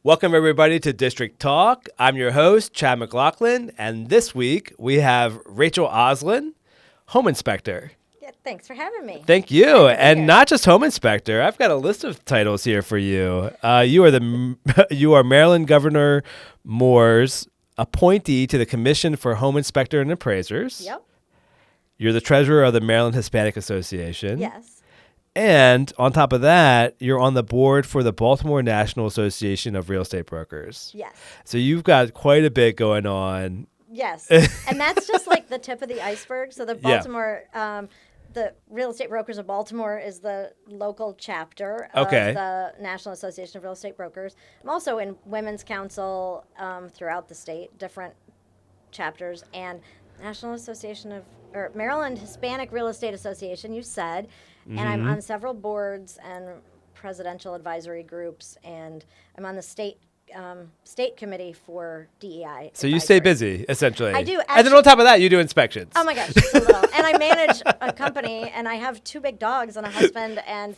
Welcome, everybody, to District Talk. I'm your host, Chad McLaughlin, and this week we have Rachel Oslund, Home Inspector. Yeah, thanks for having me. Thank you. And not just Home Inspector. I've got a list of titles here for you. You are Maryland Governor Moore's appointee to the Commission for Home Inspector and Appraisers. Yep. You're the treasurer of the Maryland Hispanic Association. Yes. And on top of that, you're on the board for the Baltimore National Association of Real Estate Brokers. Yes. So you've got quite a bit going on. Yes. And that's just like the tip of the iceberg. So the Baltimore, the Real Estate Brokers of Baltimore is the local chapter of the National Association of Real Estate Brokers. I'm also in Women's Council throughout the state, different chapters, and National Association of, or Maryland Hispanic Real Estate Association, you said. And I'm on several boards and presidential advisory groups, and I'm on the state committee for DEI. So you stay busy, essentially. I do. And then on top of that, you do inspections. Oh my gosh, just a little. And I manage a company, and I have 2 big dogs and a husband, and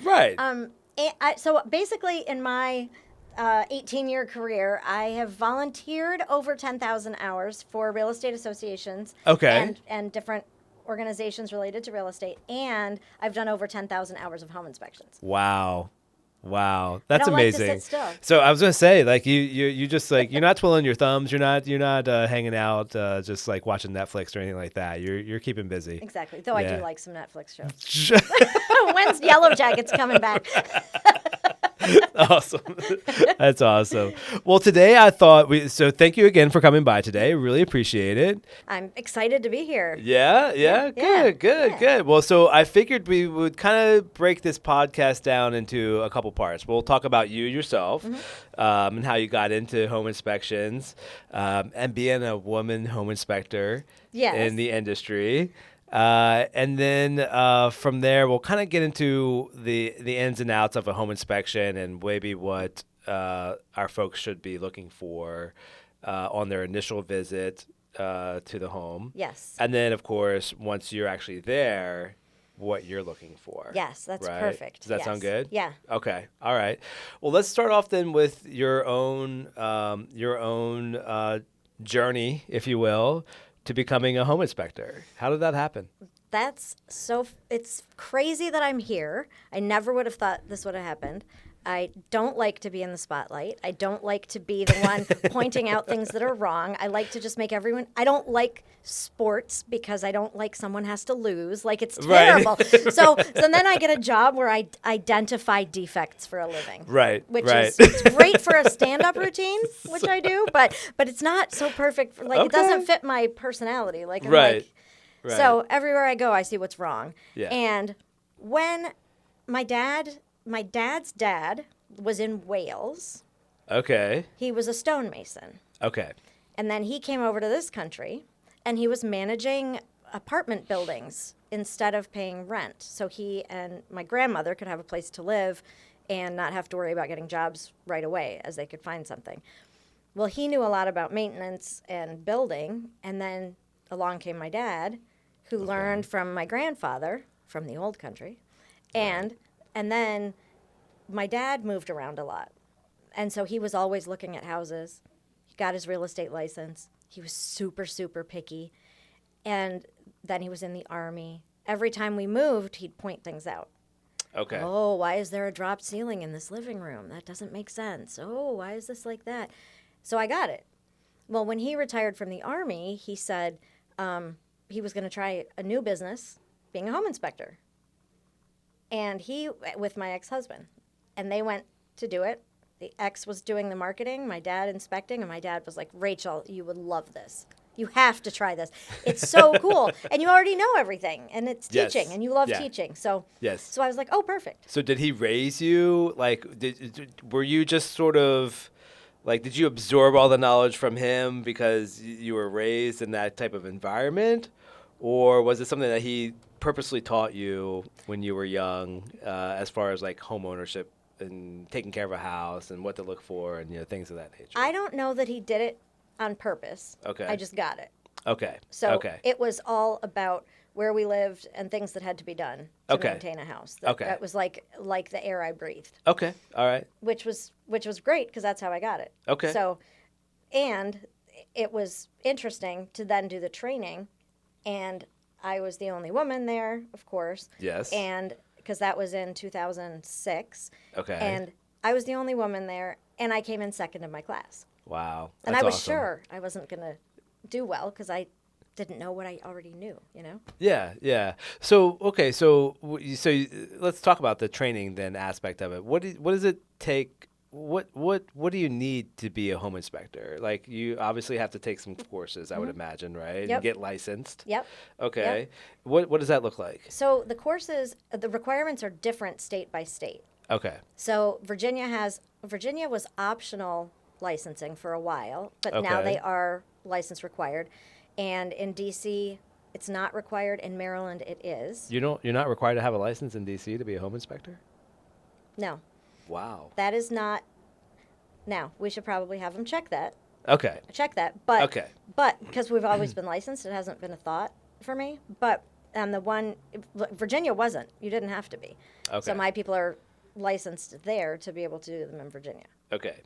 so basically in my 18-year career, I have volunteered over 10,000 hours for real estate associations. And different organizations related to real estate, and I've done over 10,000 hours of home inspections. Wow, that's amazing. Like to sit still. So I was gonna say, like, you just like, you're not twiddling your thumbs, you're not hanging out just like watching Netflix or anything like that. You're keeping busy. Exactly. Though I do like some Netflix shows. When's Yellow Jackets coming back? Awesome. That's awesome. Well, today I thought so thank you again for coming by today. Really appreciate it. I'm excited to be here. Yeah. Good. Well, so I figured we would kind of break this podcast down into a couple parts. We'll talk about you yourself, and how you got into home inspections, and being a woman home inspector in the industry. And then from there, we'll kind of get into the ins and outs of a home inspection and maybe what our folks should be looking for on their initial visit to the home. Yes. And then, of course, once you're actually there, what you're looking for. Yes, that's perfect. Does that sound good? Yeah. Okay. All right. Well, let's start off then with your own journey, if you will, to becoming a home inspector. How did that happen? It's crazy that I'm here. I never would have thought this would have happened. I don't like to be in the spotlight. I don't like to be the one pointing out things that are wrong. I like to just make everyone, I don't like sports because I don't like someone has to lose. Like, it's terrible. Right. So then I get a job where I identify defects for a living. Right. Which is it's great for a stand-up routine, which I do, but it's not so perfect. It doesn't fit my personality. Like, I'm right. So everywhere I go, I see what's wrong. Yeah. And when my dad's dad was in Wales. Okay. He was a stonemason. Okay. And then he came over to this country, and he was managing apartment buildings instead of paying rent. So he and my grandmother could have a place to live and not have to worry about getting jobs right away as they could find something. Well, he knew a lot about maintenance and building, and then along came my dad, who learned from my grandfather from the old country, and then my dad moved around a lot. And so he was always looking at houses. He got his real estate license. He was super, super picky. And then he was in the Army. Every time we moved, he'd point things out. Okay. Oh, why is there a dropped ceiling in this living room? That doesn't make sense. Oh, why is this like that? So I got it. Well, when he retired from the Army, he said he was going to try a new business, being a home inspector. And he, with my ex-husband, and they went to do it. The ex was doing the marketing, my dad inspecting, and my dad was like, Rachel, you would love this. You have to try this. It's so cool. And you already know everything, and it's teaching, and you love teaching. So I was like, oh, perfect. So did he raise you? Like, were you just sort of, like, did you absorb all the knowledge from him because you were raised in that type of environment? Or was it something that he purposely taught you when you were young, as far as like home ownership and taking care of a house and what to look for and things of that nature? I don't know that he did it on purpose. Okay. I just got it. Okay. So it was all about where we lived, and things that had to be done to maintain a house. That was like the air I breathed. Okay. All right. Which was great because that's how I got it. Okay. So, and it was interesting to then do the training, and I was the only woman there, of course. Yes. And because that was in 2006. Okay. And I was the only woman there, and I came in second in my class. Wow. And I was awesome. sure I wasn't going to do well because I didn't know what I already knew, you know? Yeah, yeah. So, okay, so let's talk about the training then aspect of it. What does it take? What do you need to be a home inspector? Like, you obviously have to take some courses, I would imagine, right? Yep. And get licensed. Yep. Okay. Yep. What does that look like? So the requirements are different state by state. Okay. So Virginia was optional licensing for a while, but now they are license required. And in DC, it's not required. In Maryland, it is. You're not required to have a license in DC to be a home inspector? No. Wow. That is not. Now, we should probably have them check that. Okay. But because we've always been licensed, it hasn't been a thought for me. But Virginia wasn't. You didn't have to be. Okay. So my people are licensed there to be able to do them in Virginia. Okay.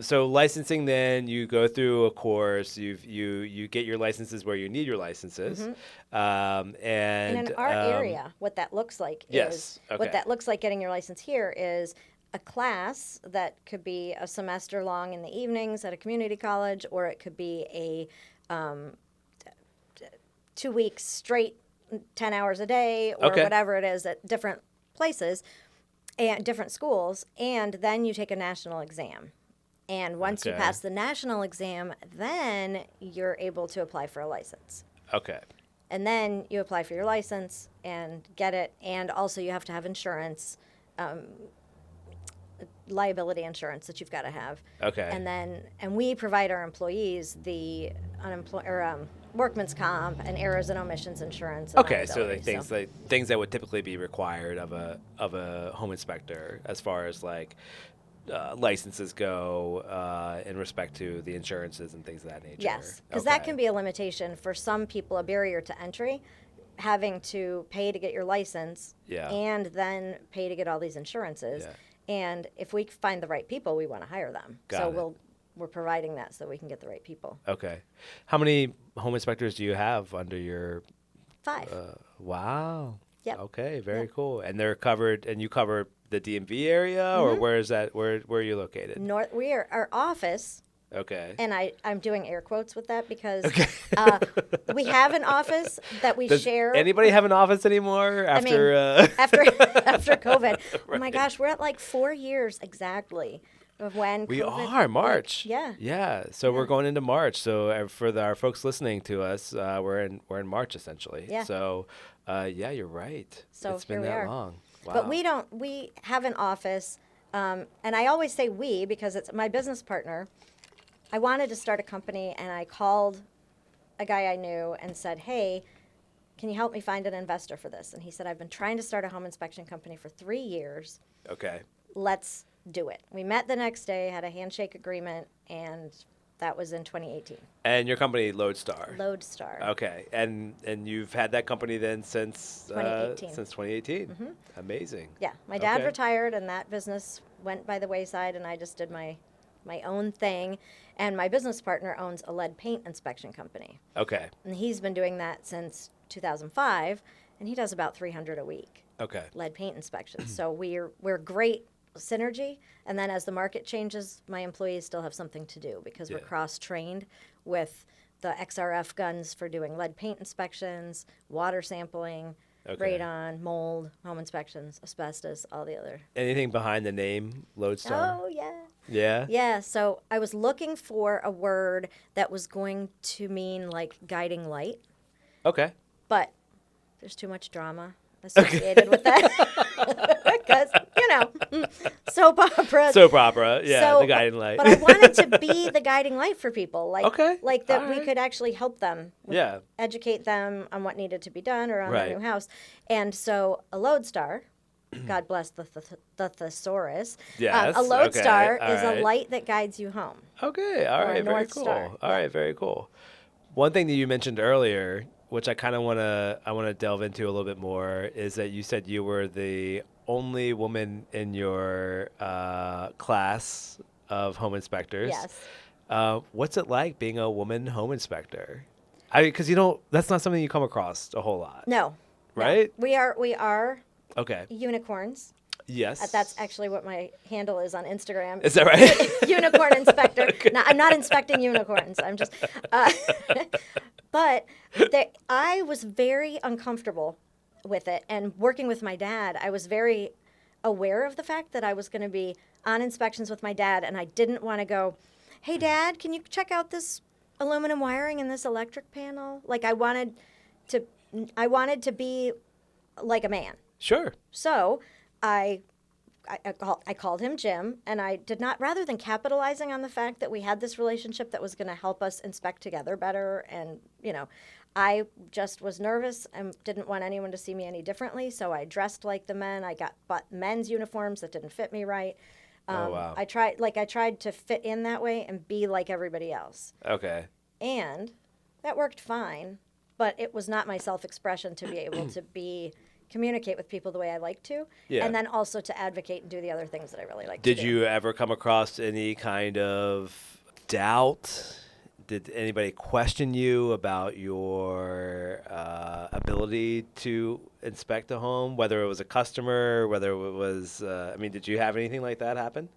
So licensing, then you go through a course. You get your licenses where you need your licenses, and in our area, what that looks like what that looks like getting your license here is a class that could be a semester long in the evenings at a community college, or it could be a 2 weeks straight, 10 hours a day, or whatever it is at different places and different schools, and then you take a national exam. And once you pass the national exam, then you're able to apply for a license. Okay. And then you apply for your license and get it, and also you have to have insurance, liability insurance that you've got to have. Okay. And we provide our employees the workman's comp and errors and omissions insurance. And okay, so like things that would typically be required of a home inspector, as far as like licenses go, in respect to the insurances and things of that nature. Yes, because that can be a limitation for some people, a barrier to entry, having to pay to get your license, and then pay to get all these insurances. Yeah. And if we find the right people, we want to hire them. We're providing that so we can get the right people. Okay. How many home inspectors do you have under your? 5. Wow. Yep. Okay, very cool. And they're covered, and you cover the DMV area, or where is that? Where are you located? Our office. Okay. And I'm doing air quotes with that because we have an office that we share. Anybody have an office anymore after after COVID? Right. Oh my gosh, we're at like 4 years exactly of when we COVID, are March. Yeah. So we're going into March. So for our folks listening to us, we're in March essentially. Yeah. So you're right. So it's been here that we are. long. Wow. But we have an office, and I always say we because it's my business partner. I wanted to start a company, and I called a guy I knew and said, hey, can you help me find an investor for this? And he said, I've been trying to start a home inspection company for 3 years. Okay. Let's do it. We met the next day, had a handshake agreement, and that was in 2018. And your company, Lodestar. Lodestar. Okay. And you've had that company then since 2018. Since 2018. Mm-hmm. Amazing. Yeah. My dad retired, and that business went by the wayside, and I just did my own thing. And my business partner owns a lead paint inspection company. Okay. And he's been doing that since 2005, and he does about 300 a week. Okay. Lead paint inspections. So we're great synergy. And then as the market changes, my employees still have something to do because we're cross-trained with the XRF guns for doing lead paint inspections, water sampling, radon, mold, home inspections, asbestos, all the other. Anything behind the name Lodestar? Oh, yeah. Yeah? Yeah, so I was looking for a word that was going to mean like guiding light. Okay. But there's too much drama associated with that. Because, soap opera. Soap opera, yeah, the guiding light. But I wanted to be the guiding light for people. Like that we could actually help them. Educate them on what needed to be done or on their new house. And so a Lodestar, God bless the thesaurus. Yes. A Lodestar is a light that guides you home. Okay, all right, very cool. All right, very cool. One thing that you mentioned earlier which I kind of want to delve into a little bit more, is that you said you were the only woman in your class of home inspectors. Yes. What's it like being a woman home inspector? Because that's not something you come across a whole lot. No. Right? No. We are okay. unicorns. Yes. That's actually what my handle is on Instagram. Is that right? Unicorn inspector. Okay. No, I'm not inspecting unicorns. I'm just. But I was very uncomfortable with it, and working with my dad, I was very aware of the fact that I was going to be on inspections with my dad, and I didn't want to go, "Hey, Dad, can you check out this aluminum wiring in this electric panel?" Like I wanted to be like a man. Sure. So I called him Jim, and I did not, rather than capitalizing on the fact that we had this relationship that was going to help us inspect together better, and, I just was nervous and didn't want anyone to see me any differently, so I dressed like the men. I bought men's uniforms that didn't fit me right. Oh, wow. I tried to fit in that way and be like everybody else. Okay. And that worked fine, but it was not my self-expression to be able to communicate with people the way I like to, and then also to advocate and do the other things that I really like to do. Did you ever come across any kind of doubt? Did anybody question you about your ability to inspect a home, whether it was a customer, whether it was, did you have anything like that happen?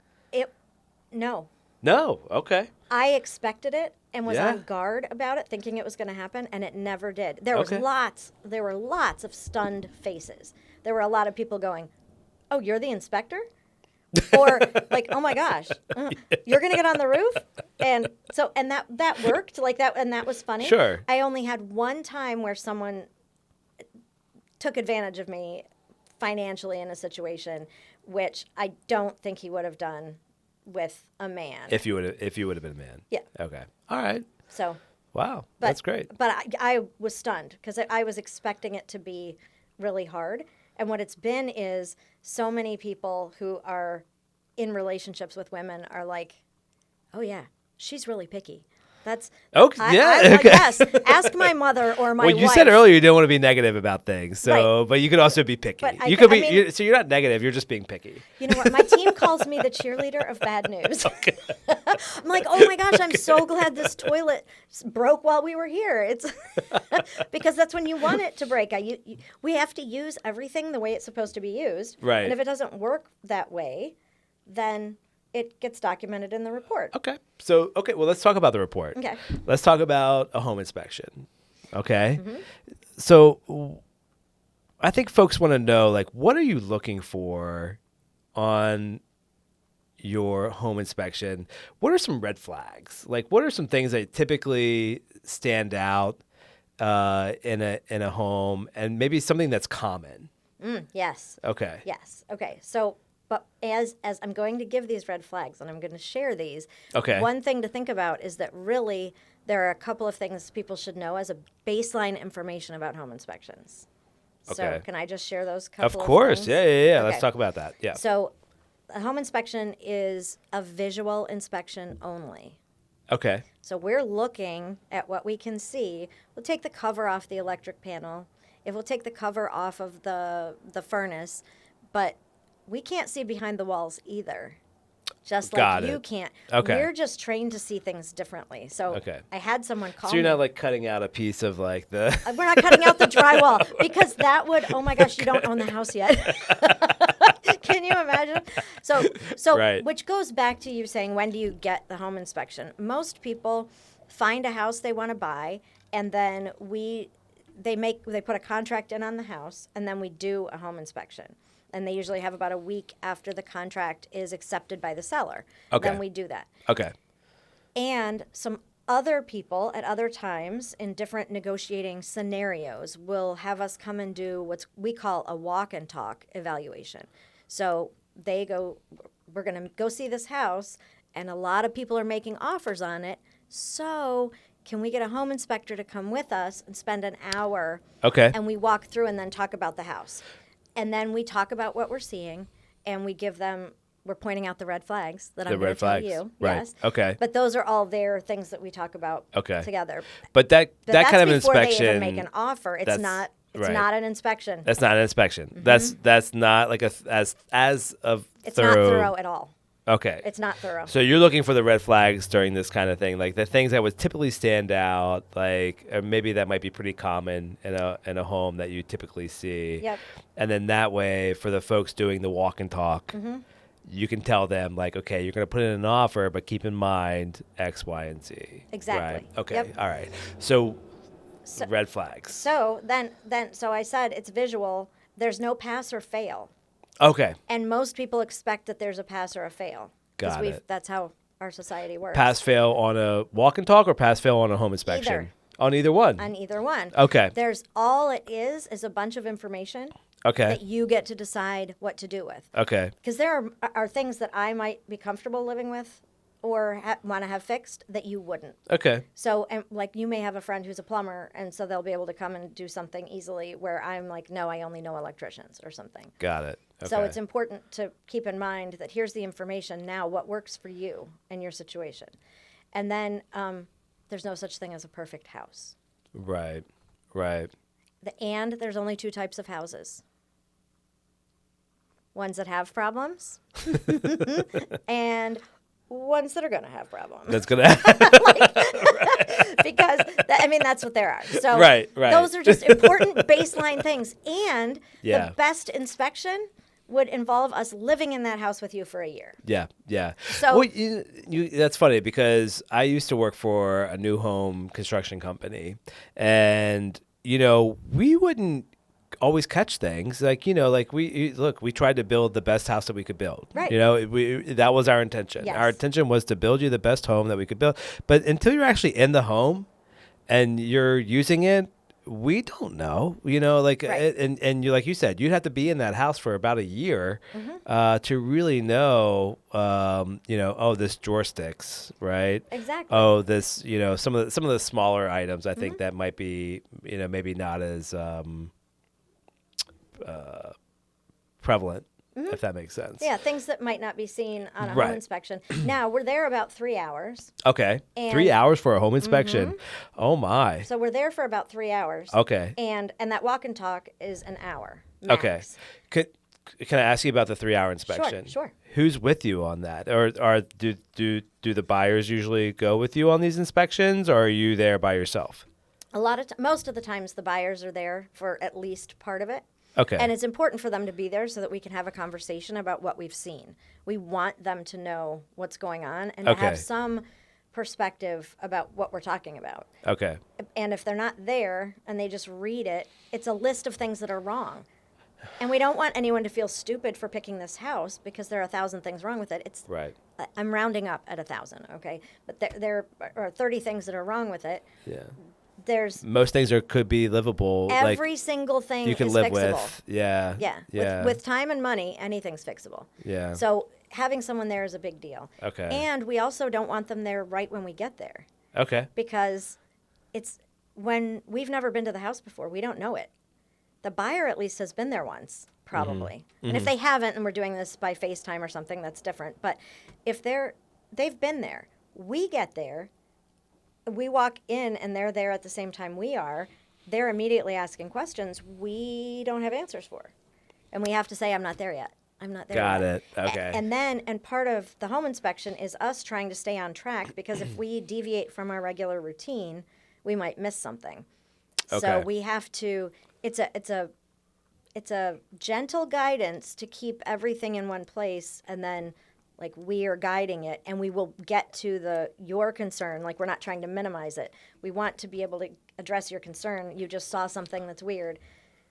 No. No? Okay. I expected it and was on guard about it, thinking it was going to happen, and it never did. There were lots of stunned faces. There were a lot of people going, "Oh, you're the inspector?" Or like, "Oh my gosh, you're going to get on the roof?" And that worked like that, and that was funny. Sure. I only had one time where someone took advantage of me financially in a situation, which I don't think he would have done with a man. If you would have been a man. Yeah. Okay. All right. So. Wow. That's great. But I was stunned because I was expecting it to be really hard. And what it's been is so many people who are in relationships with women are like, "Oh yeah, she's really picky." That's okay. Yes. Ask my mother or my wife. Well, you said earlier you don't want to be negative about things, so right. But you could also be picky. But so you're not negative. You're just being picky. You know what? My team calls me the cheerleader of bad news. Okay. I'm like, "Oh my gosh, I'm so glad this toilet broke while we were here." It's because that's when you want it to break. We have to use everything the way it's supposed to be used. Right. And if it doesn't work that way, then it gets documented in the report. Okay. So, well, let's talk about the report. Okay. Let's talk about a home inspection. Okay. Mm-hmm. So, I think folks want to know, like, what are you looking for on your home inspection? What are some red flags? Like, what are some things that typically stand out in a home, and maybe something that's common? Yes. Okay. Yes. Okay. So, but as I'm going to give these red flags and I'm going to share these, okay. One thing to think about is that really there are a couple of things people should know as a baseline information about home inspections. Okay. So can I just share those couple of things? Of course. Yeah. Okay. Let's talk about that. Yeah. So a home inspection is a visual inspection only. Okay. So we're looking at what we can see. We'll take the cover off the electric panel. We'll take the cover off of the furnace, but we can't see behind the walls either, just like you can't. Okay. We're just trained to see things differently. So I had someone call me. So you're not like cutting out a piece of like the... We're not cutting out the drywall because that would, oh my gosh, you don't own the house yet. Can you imagine? So right. Which goes back to you saying, when do you get the home inspection? Most people find a house they want to buy, and then they put a contract in on the house, and then we do a home inspection. And they usually have about a week after the contract is accepted by the seller. Okay. Then we do that. Okay. And some other people at other times in different negotiating scenarios will have us come and do what we call a walk and talk evaluation. So we're going to go see this house, and a lot of people are making offers on it. So can we get a home inspector to come with us and spend an hour? Okay. And we walk through and then talk about the house. And then we talk about what we're seeing, and we give them we're pointing out the red flags that I'm The going red to tell flags. you. Right. Yes. Okay. But those are all their things that we talk about Okay. together. But that That's kind of before inspection. they even make an offer. It's that's- not. It's right. not an inspection. That's not an inspection. That's not like as of It's thorough. not thorough at all. Okay. It's not thorough. So you're looking for the red flags during this kind of thing, like the things that would typically stand out, like or maybe that might be pretty common in a home that you typically see. Yep. And then that way, for the folks doing the walk and talk, Mm-hmm. you can tell them like, okay, you're going to put in an offer, but keep in mind X, Y, and Z. Exactly. Right. Okay. Yep. All right. So, So- red flags. So so I said it's visual. There's no pass or fail. Okay. And most people expect that there's a pass or a fail. 'Cause Got it. That's how our society works. Pass fail on a walk and talk or pass fail on a home inspection? Either. On either one. On either one. Okay. There's all it is a bunch of information Okay. that you get to decide what to do with. Okay. Because there are things that I might be comfortable living with or want to have fixed that you wouldn't. Okay. So, and like you may have a friend who's a plumber, and so they'll be able to come and do something easily where I'm like, no, I only know electricians or something. Got it. Okay. So it's important to keep in mind that here's the information now, what works for you and your situation. And then there's no such thing as a perfect house. Right. Right. And there's only two types of houses. Ones that have problems and ones that are going to have problems. That's gonna. Because that's what there are. So Right. those are just important baseline things. And Yeah. the best inspection would involve us living in that house with you for a year. Yeah. Yeah. So- well, that's funny because I used to work for a new home construction company, and we wouldn't always catch things like we tried to build the best house that we could build. Right. That was our intention. Yes. Our intention was to build you the best home that we could build. But until you're actually in the home and you're using it, we don't know. Right. And you, like you said, you'd have to be in that house for about a year Mm-hmm. to really know. Oh, this drawer sticks, right? Exactly. Oh, this. Some of the smaller items. I think that might be maybe not as prevalent, if that makes sense. Yeah, things that might not be seen on a Right. home inspection. Now, we're there about 3 hours. Okay. And- 3 hours for a home inspection. Oh my. So we're there for about 3 hours. Okay. And that walk and talk is an hour. Okay. Max. Can I ask you about the 3 hour inspection? Sure. Who's with you on that, or do the buyers usually go with you on these inspections, or are you there by yourself? Most of the times the buyers are there for at least part of it. Okay. And it's important for them to be there so that we can have a conversation about what we've seen. We want them to know what's going on and to Okay. have some perspective about what we're talking about. Okay. And if they're not there and they just read it, it's a list of things that are wrong. And we don't want anyone to feel stupid for picking this house because there are 1,000 things wrong with it. Right. I'm rounding up at 1,000, okay? But there are 30 things that are wrong with it. Yeah. There's Most things could be livable. every single thing you can is live fixable. with. Yeah. Yeah. Yeah. With time and money, anything's fixable. Yeah. So having someone there is a big deal. Okay. And we also don't want them there right when we get there Okay. because it's when we've never been to the house before, we don't know it. The buyer at least has been there once, probably. And if they haven't and we're doing this by FaceTime or something, that's different. But if they've been there, we get there, we walk in and they're there at the same time we are, they're immediately asking questions we don't have answers for. And we have to say, I'm not there yet. I'm not there Got yet. it. Okay. And part of the home inspection is us trying to stay on track because if we deviate from our regular routine, we might miss something. So Okay. we have to, it's a gentle guidance to keep everything in one place, and then like we are guiding it, and we will get to your concern. Like we're not trying to minimize it. We want to be able to address your concern. You just saw something that's weird,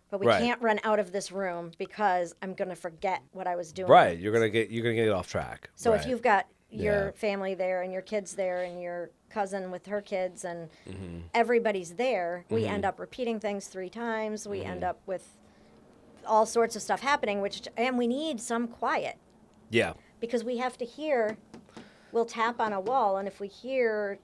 but we Right. can't run out of this room because I'm going to forget what I was doing. Right. You're gonna get off track. So right. if you've got your Yeah. family there and your kids there and your cousin with her kids and Mm-hmm. everybody's there, we end up repeating things 3 times. We Mm-hmm. end up with all sorts of stuff happening, and we need some quiet Yeah. because we have to hear. We'll tap on a wall, and if we hear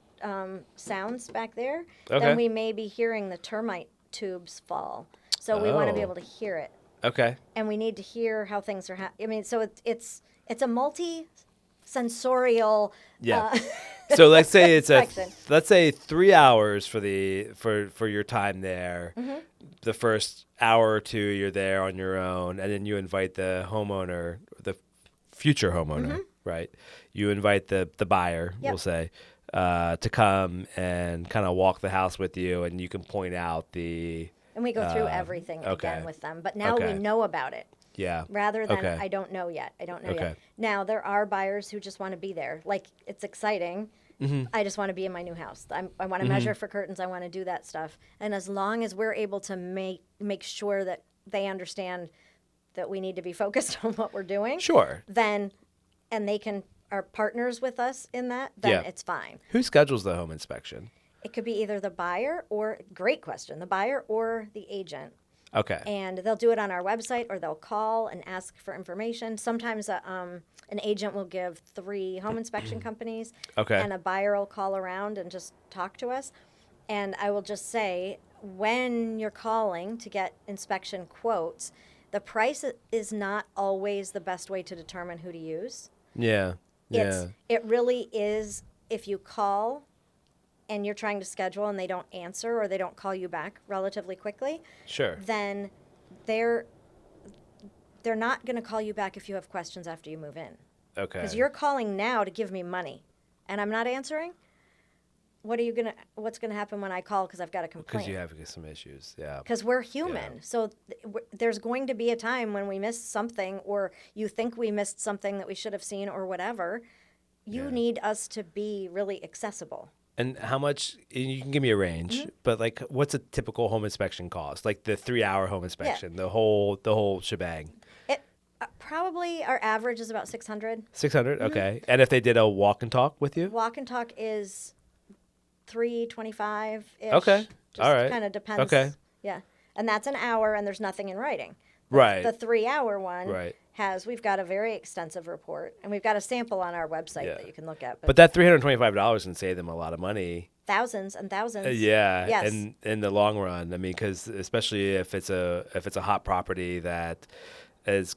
sounds back there, Okay. then we may be hearing the termite tubes fall. So we want to be Oh. able to hear it. Okay. And we need to hear how things are I mean, so it's a multi-sensorial Yeah. So let's say it's inspection. let's say 3 hours for for your time there. The first hour or two you're there on your own, and then you invite the homeowner, the future homeowner, right? You invite the buyer, Yep. we'll say, to come and kind of walk the house with you, and you can point out the And we go through everything okay. again with them. But now Okay. we know about it. yeah. Rather than Okay. I don't know yet. I don't know Okay. yet. Now there are buyers who just want to be there. Like it's exciting. I just want to be in my new house. I want to measure for curtains. I want to do that stuff. And as long as we're able to make sure that they understand that we need to be focused on what we're doing, Sure. then and they are partners with us in that, then Yeah. it's fine. Who schedules the home inspection? It could be either the buyer or great question, the buyer or the agent. Okay. And they'll do it on our website or they'll call and ask for information. Sometimes an agent will give 3 home inspection companies, Okay. and a buyer will call around and just talk to us. And I will just say, when you're calling to get inspection quotes, the price is not always the best way to determine who to use. Yeah. Yeah. It really is if you call and you're trying to schedule and they don't answer or they don't call you back relatively quickly, Sure. then they're not going to call you back if you have questions after you move in. Okay. Because you're calling now to give me money and I'm not answering. What's going to happen when I call because I've got a complaint? Because you have some issues. Yeah. Because we're human. Yeah. So there's going to be a time when we miss something or you think we missed something that we should have seen or whatever. You need us to be really accessible. And how much, and you can give me a range, but like what's a typical home inspection cost? Like the 3-hour home inspection, the whole shebang. It probably our average is about 600. 600? Okay. And if they did a walk and talk with you? Walk and talk is 325-ish. Okay. Just All right. kind of depends. Okay. Yeah. And that's an hour and there's nothing in writing. Right. The 3-hour one Right. we've got a very extensive report and we've got a sample on our website Yeah. that you can look at. But that $325 can save them a lot of money. Thousands and thousands. Yeah, Yes. in the long run. I mean, because especially if it's a hot property that is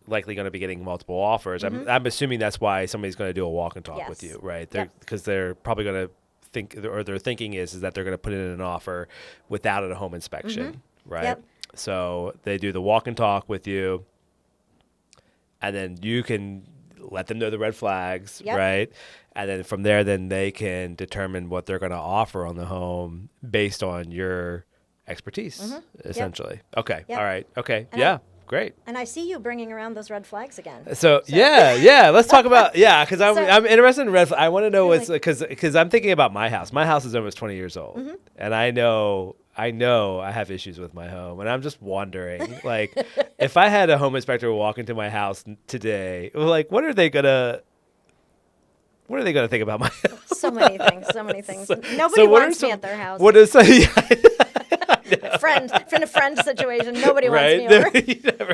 likely going to be getting multiple offers. I'm assuming that's why somebody's going to do a walk and talk with Yes. you, right? Yep. Because they're probably going to think, or their thinking is that they're going to put in an offer without a home inspection, right? Yep. So they do the walk and talk with you, and then you can let them know the red flags, Yep. right? And then from there, then they can determine what they're going to offer on the home based on your expertise, essentially. Okay. Yep. All right. Okay. And yeah. Great. And I see you bringing around those red flags again. So yeah. Let's talk about because I'm interested in red. I want to know what's Really? because I'm thinking about my house. My house is almost 20 years old, and I know I have issues with my home, and I'm just wondering, like, if I had a home inspector walk into my house today, like, what are they gonna think about my house? So many things. Nobody So what are wants some- me at their house. What is in a friend situation. Nobody right? wants me over.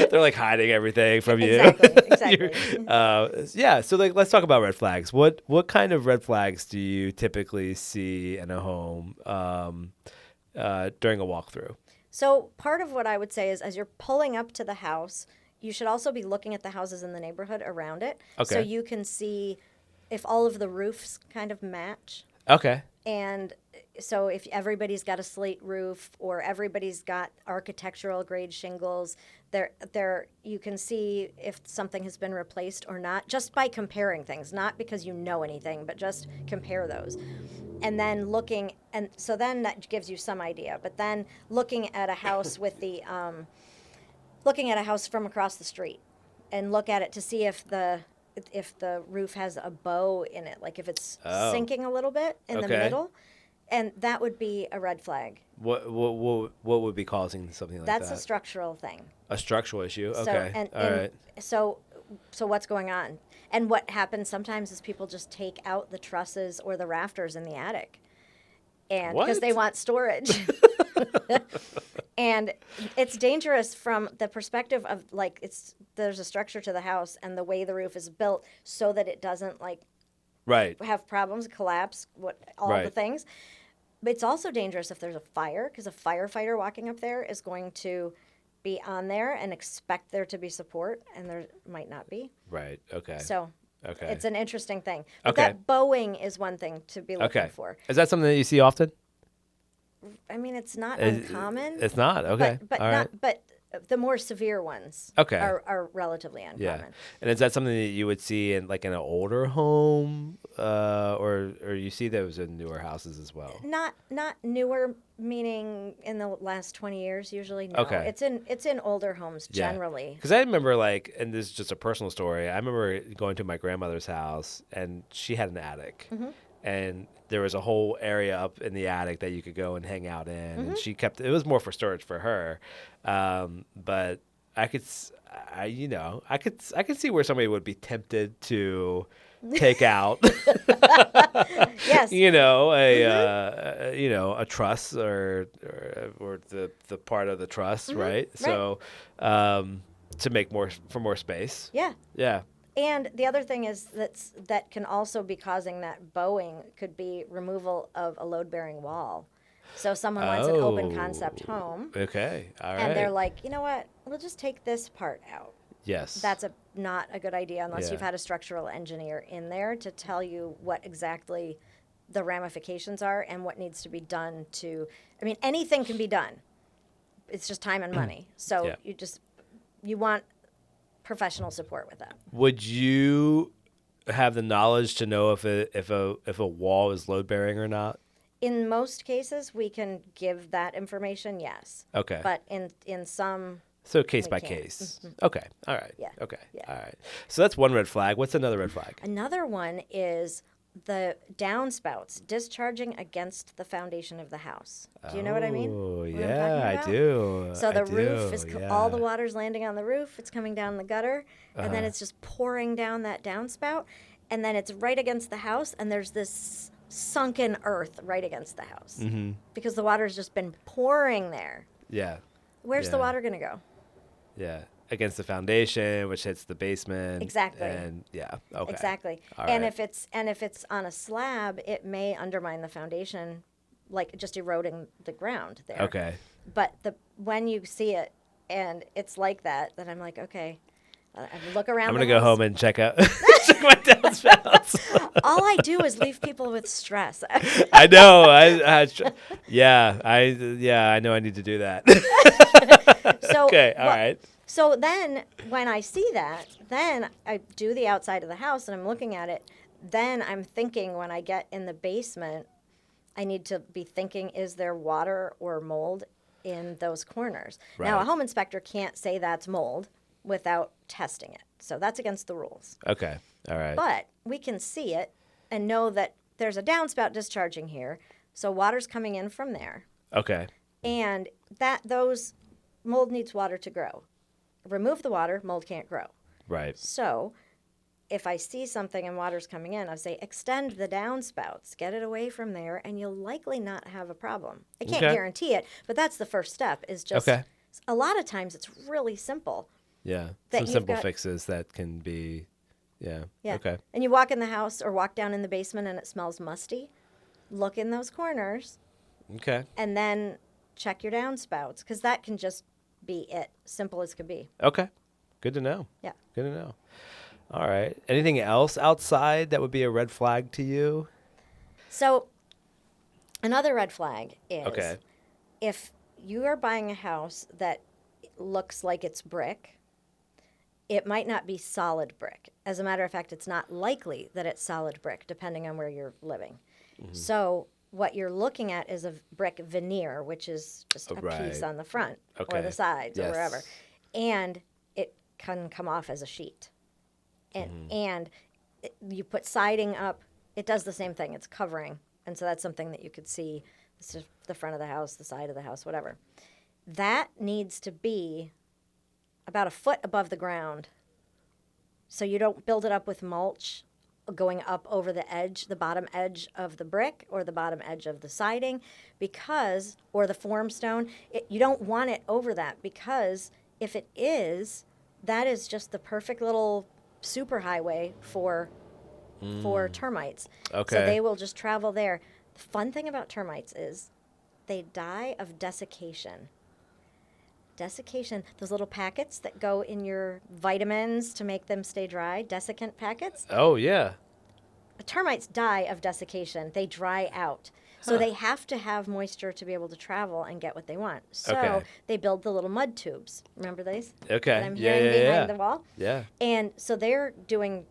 They're like hiding everything from you. Exactly. Yeah. So like, let's talk about red flags. What kind of red flags do you typically see in a home during a walkthrough? So part of what I would say is as you're pulling up to the house, you should also be looking at the houses in the neighborhood around it. Okay. So you can see if all of the roofs kind of match. Okay. And so if everybody's got a slate roof or everybody's got architectural grade shingles, there you can see if something has been replaced or not just by comparing things, not because you know anything, but just compare those. And then so then that gives you some idea. But then looking at a house with looking at a house from across the street and look at it to see if the roof has a bow in it, like if it's sinking a little bit in the middle, and that would be a red flag. What would be causing something like that? That's a structural thing. A structural issue. So, Okay. All right. So what's going on? And what happens sometimes is people just take out the trusses or the rafters in the attic, and because they want storage. And it's dangerous from the perspective of like there's a structure to the house and the way the roof is built so that it doesn't like Right. have problems, collapse, all Right. the things. But it's also dangerous if there's a fire, because a firefighter walking up there is going to be on there and expect there to be support, and there might not be. Right. Okay. So Okay. it's an interesting thing. But Okay. that bowing is one thing to be looking for. Is that something that you see often? I mean, it's not uncommon. It's not. Okay. But All right. but the more severe ones Okay. are relatively uncommon. Yeah. And is that something that you would see in like in an older home, or you see those in newer houses as well? Not newer, meaning in the last 20 years. Usually, no. Okay. It's in older homes generally. Because I remember and this is just a personal story. I remember going to my grandmother's house, and she had an attic, and there was a whole area up in the attic that you could go and hang out in. And she kept it was more for storage for her, but I could see where somebody would be tempted to take out Yes. a truss or the part of the truss, right? Right. So to make more space. Yeah. Yeah. And the other thing is that can also be causing that bowing could be removal of a load-bearing wall. So someone wants an open concept home. Okay. All right. And they're like, you know what? We'll just take this part out. Yes. That's not a good idea unless you've had a structural engineer in there to tell you what exactly the ramifications are and what needs to be done I mean, anything can be done. It's just time and money. So you want professional support with that. Would you have the knowledge to know if a wall is load bearing or not? In most cases, we can give that information, yes. Okay. But in some... So case by case. Okay. All right. Yeah. Okay. Yeah. All right. So that's one red flag. What's another red flag? Another one is the downspouts discharging against the foundation of the house. Do you know what I mean? Oh, What I'm yeah, talking I about? do. So the roof is all the yeah. water's landing on the roof. It's coming down the gutter, and then it's just pouring down that downspout, and then it's right against the house, and there's this sunken earth right against the house because the water's just been pouring there. Yeah. Where's the water going to go? Yeah. Against the foundation, which hits the basement. Exactly. And yeah. Okay. Exactly. All and right. if it's on a slab, it may undermine the foundation, like just eroding the ground there. Okay. But when you see it and it's like that, then I'm like, okay, I look around. I'm the gonna go house. home and check my downspouts. All I do is leave people with stress. I know. I know I need to do that. So, okay. All right. So then when I see that, then I do the outside of the house and I'm looking at it. Then I'm thinking when I get in the basement, I need to be thinking, is there water or mold in those corners? Now, Right. a home inspector can't say that's mold without testing it. So that's against the rules. Okay. All right. But we can see it and know that there's a downspout discharging here. So water's coming in from there. Okay. And those mold needs water to grow. Remove the water, mold can't grow. Right. So if I see something and water's coming in, I say extend the downspouts, get it away from there, and you'll likely not have a problem. I can't guarantee it, but that's the first step is just a lot of times it's really simple. Yeah. That Some you've simple got- fixes that can be, yeah. Yeah. Okay. And you walk in the house or walk down in the basement and it smells musty. Look in those corners Okay. and then check your downspouts because that can just be it. Simple as could be. Okay. Good to know. Yeah. Good to know. All right. Anything else outside that would be a red flag to you? So another red flag is Okay. if you are buying a house that looks like it's brick, it might not be solid brick. As a matter of fact, it's not likely that it's solid brick, depending on where you're living. So what you're looking at is a brick veneer, which is just a piece Right. on the front or Okay. the sides or Yes. wherever. And it can come off as a sheet. And you put siding up, it does the same thing. It's covering. And so that's something that you could see. This is the front of the house, the side of the house, whatever. That needs to be about a foot above the ground. So you don't build it up with mulch going up over the edge, the bottom edge of the brick or the bottom edge of the siding or the form stone. You don't want it over that because if it is, that is just the perfect little superhighway for termites. Okay. So they will just travel there. Fun thing about termites is they die of desiccation. Desiccation, those little packets that go in your vitamins to make them stay dry, desiccant packets. Oh, yeah. Termites die of desiccation. They dry out. So they have to have moisture to be able to travel and get what they want. So they build the little mud tubes. Remember these? Okay. That I'm hearing behind the wall? Yeah. And so they're doing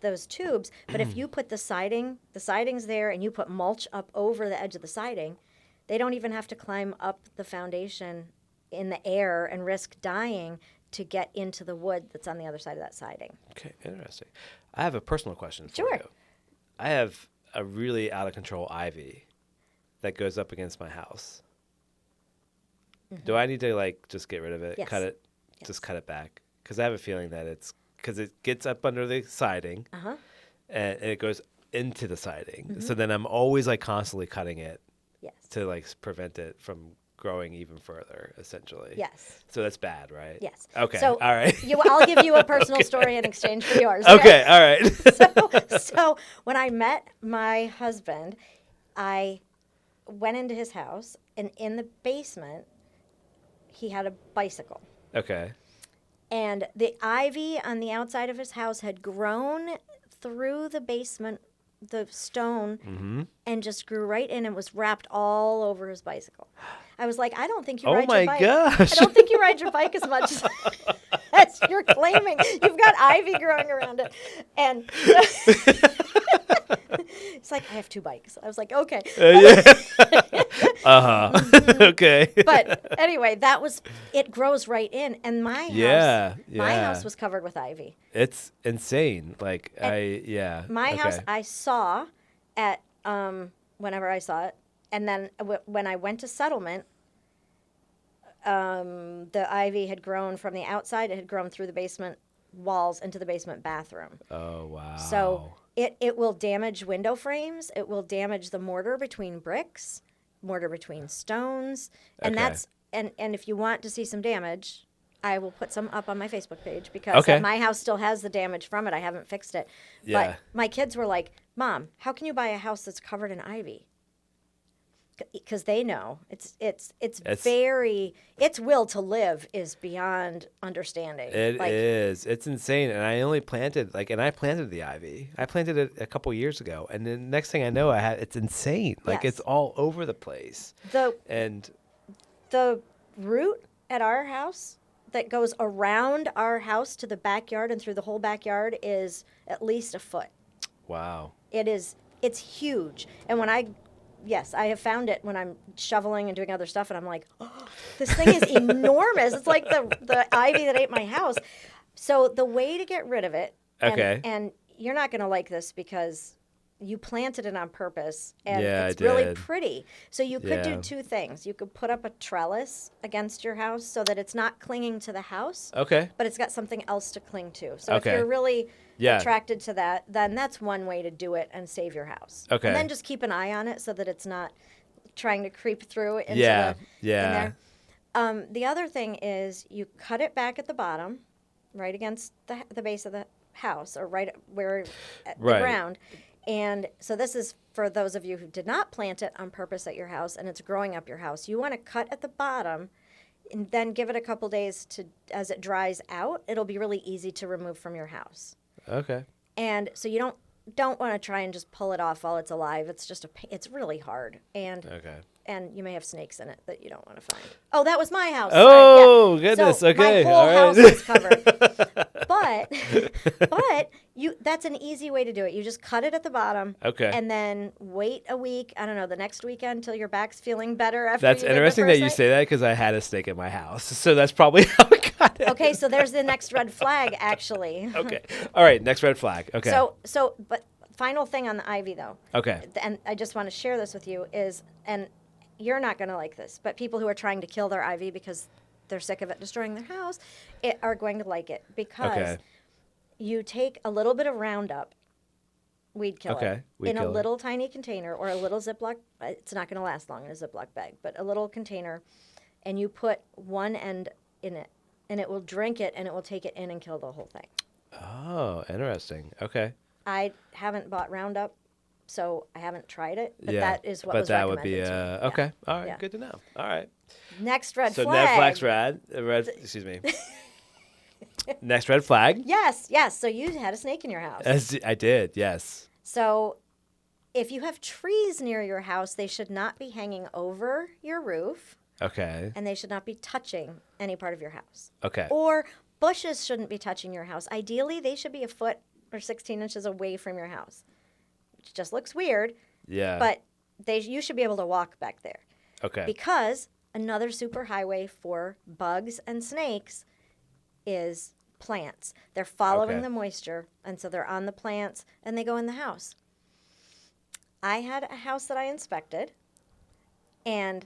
those tubes, but if you put the siding's there, and you put mulch up over the edge of the siding, they don't even have to climb up the foundation in the air and risk dying to get into the wood that's on the other side of that siding. Okay, interesting. I have a personal question for Sure. you. I have a really out of control ivy that goes up against my house. Do I need to like just get rid of it? Yes. Cut it? Yes. Just cut it back? Because I have a feeling that because it gets up under the siding and it goes into the siding. So then I'm always like constantly cutting it Yes. to like prevent it from growing even further, essentially. Yes. So that's bad, right? Yes. Okay. So all right. I'll give you a personal story in exchange for yours. Okay. All right. So when I met my husband, I went into his house, and in the basement, he had a bicycle. Okay. And the ivy on the outside of his house had grown through the basement, the stone, and just grew right in and was wrapped all over his bicycle. I was like, I don't think you ride your bike. Oh my gosh. I don't think you ride your bike as much as you're claiming. You've got ivy growing around it. And it's like, I have 2 bikes. I was like, okay. Okay. But anyway, it grows right in. And my house, my house was covered with ivy. It's insane. Like, My house, I saw at, whenever I saw it. And then when I went to settlement, the ivy had grown from the outside. It had grown through the basement walls into the basement bathroom. Oh, wow. So it will damage window frames. It will damage the mortar between bricks, mortar between stones. And that's and if you want to see some damage, I will put some up on my Facebook page because my house still has the damage from it. I haven't fixed it. Yeah. But my kids were like, Mom, how can you buy a house that's covered in ivy? Because they know it's very, its will to live is beyond understanding. It is. It's insane. And I only planted I planted the ivy. I planted it a couple years ago, and then next thing I know, it's insane. Like it's all over the place. The root at our house that goes around our house to the backyard and through the whole backyard is at least a foot. Wow. It's huge. And yes, I have found it when I'm shoveling and doing other stuff, and I'm like, oh, this thing is enormous. It's like the ivy that ate my house. So the way to get rid of it, and you're not going to like this because you planted it on purpose, and it's really pretty. So you could do 2 things. You could put up a trellis against your house so that it's not clinging to the house, but it's got something else to cling to. So if you're really attracted to that, then that's one way to do it and save your house. And then just keep an eye on it so that it's not trying to creep through into in there. The other thing is you cut it back at the bottom, right against the base of the house, or right where at the ground. And so this is for those of you who did not plant it on purpose at your house and it's growing up your house. You want to cut at the bottom and then give it a couple days as it dries out. It'll be really easy to remove from your house. Okay. And so you don't want to try and just pull it off while it's alive. It's just it's really hard. And you may have snakes in it that you don't want to find. Oh, that was my house. Oh, goodness. So my whole house is covered. But that's an easy way to do it. You just cut it at the bottom. Okay. And then wait a week, I don't know, the next weekend until your back's feeling better after That's you did the interesting first that you night. say that because I had a snake in my house. So that's probably how I got it. Okay, so there's the next red flag, actually. Okay. All right, next red flag. Okay. But final thing on the ivy, though. Okay. And I just want to share this with you and you're not going to like this, but people who are trying to kill their ivy because they're sick of it destroying their house are going to like it because you take a little bit of Roundup, weed killer, in a little tiny container or a little Ziploc. It's not going to last long in a Ziploc bag, but a little container, and you put one end in it, and it will drink it, and it will take it in and kill the whole thing. Oh, interesting. Okay. I haven't bought Roundup So I haven't tried it, but Yeah. that is what But was that recommended would be to me. okay. All right. Yeah. Good to know. All right. Next red So flag. excuse me. Next red flag. Yes, yes. So you had a snake in your house. As I did. Yes. So if you have trees near your house, they should not be hanging over your roof, Okay. and they should not be touching any part of your house. Okay. Or bushes shouldn't be touching your house. Ideally, they should be a foot or 16 inches away from your house, which just looks weird, Yeah. but you should be able to walk back there. Okay. Because another superhighway for bugs and snakes is plants. They're following Okay. the moisture, and so they're on the plants, and they go in the house. I had a house that I inspected, and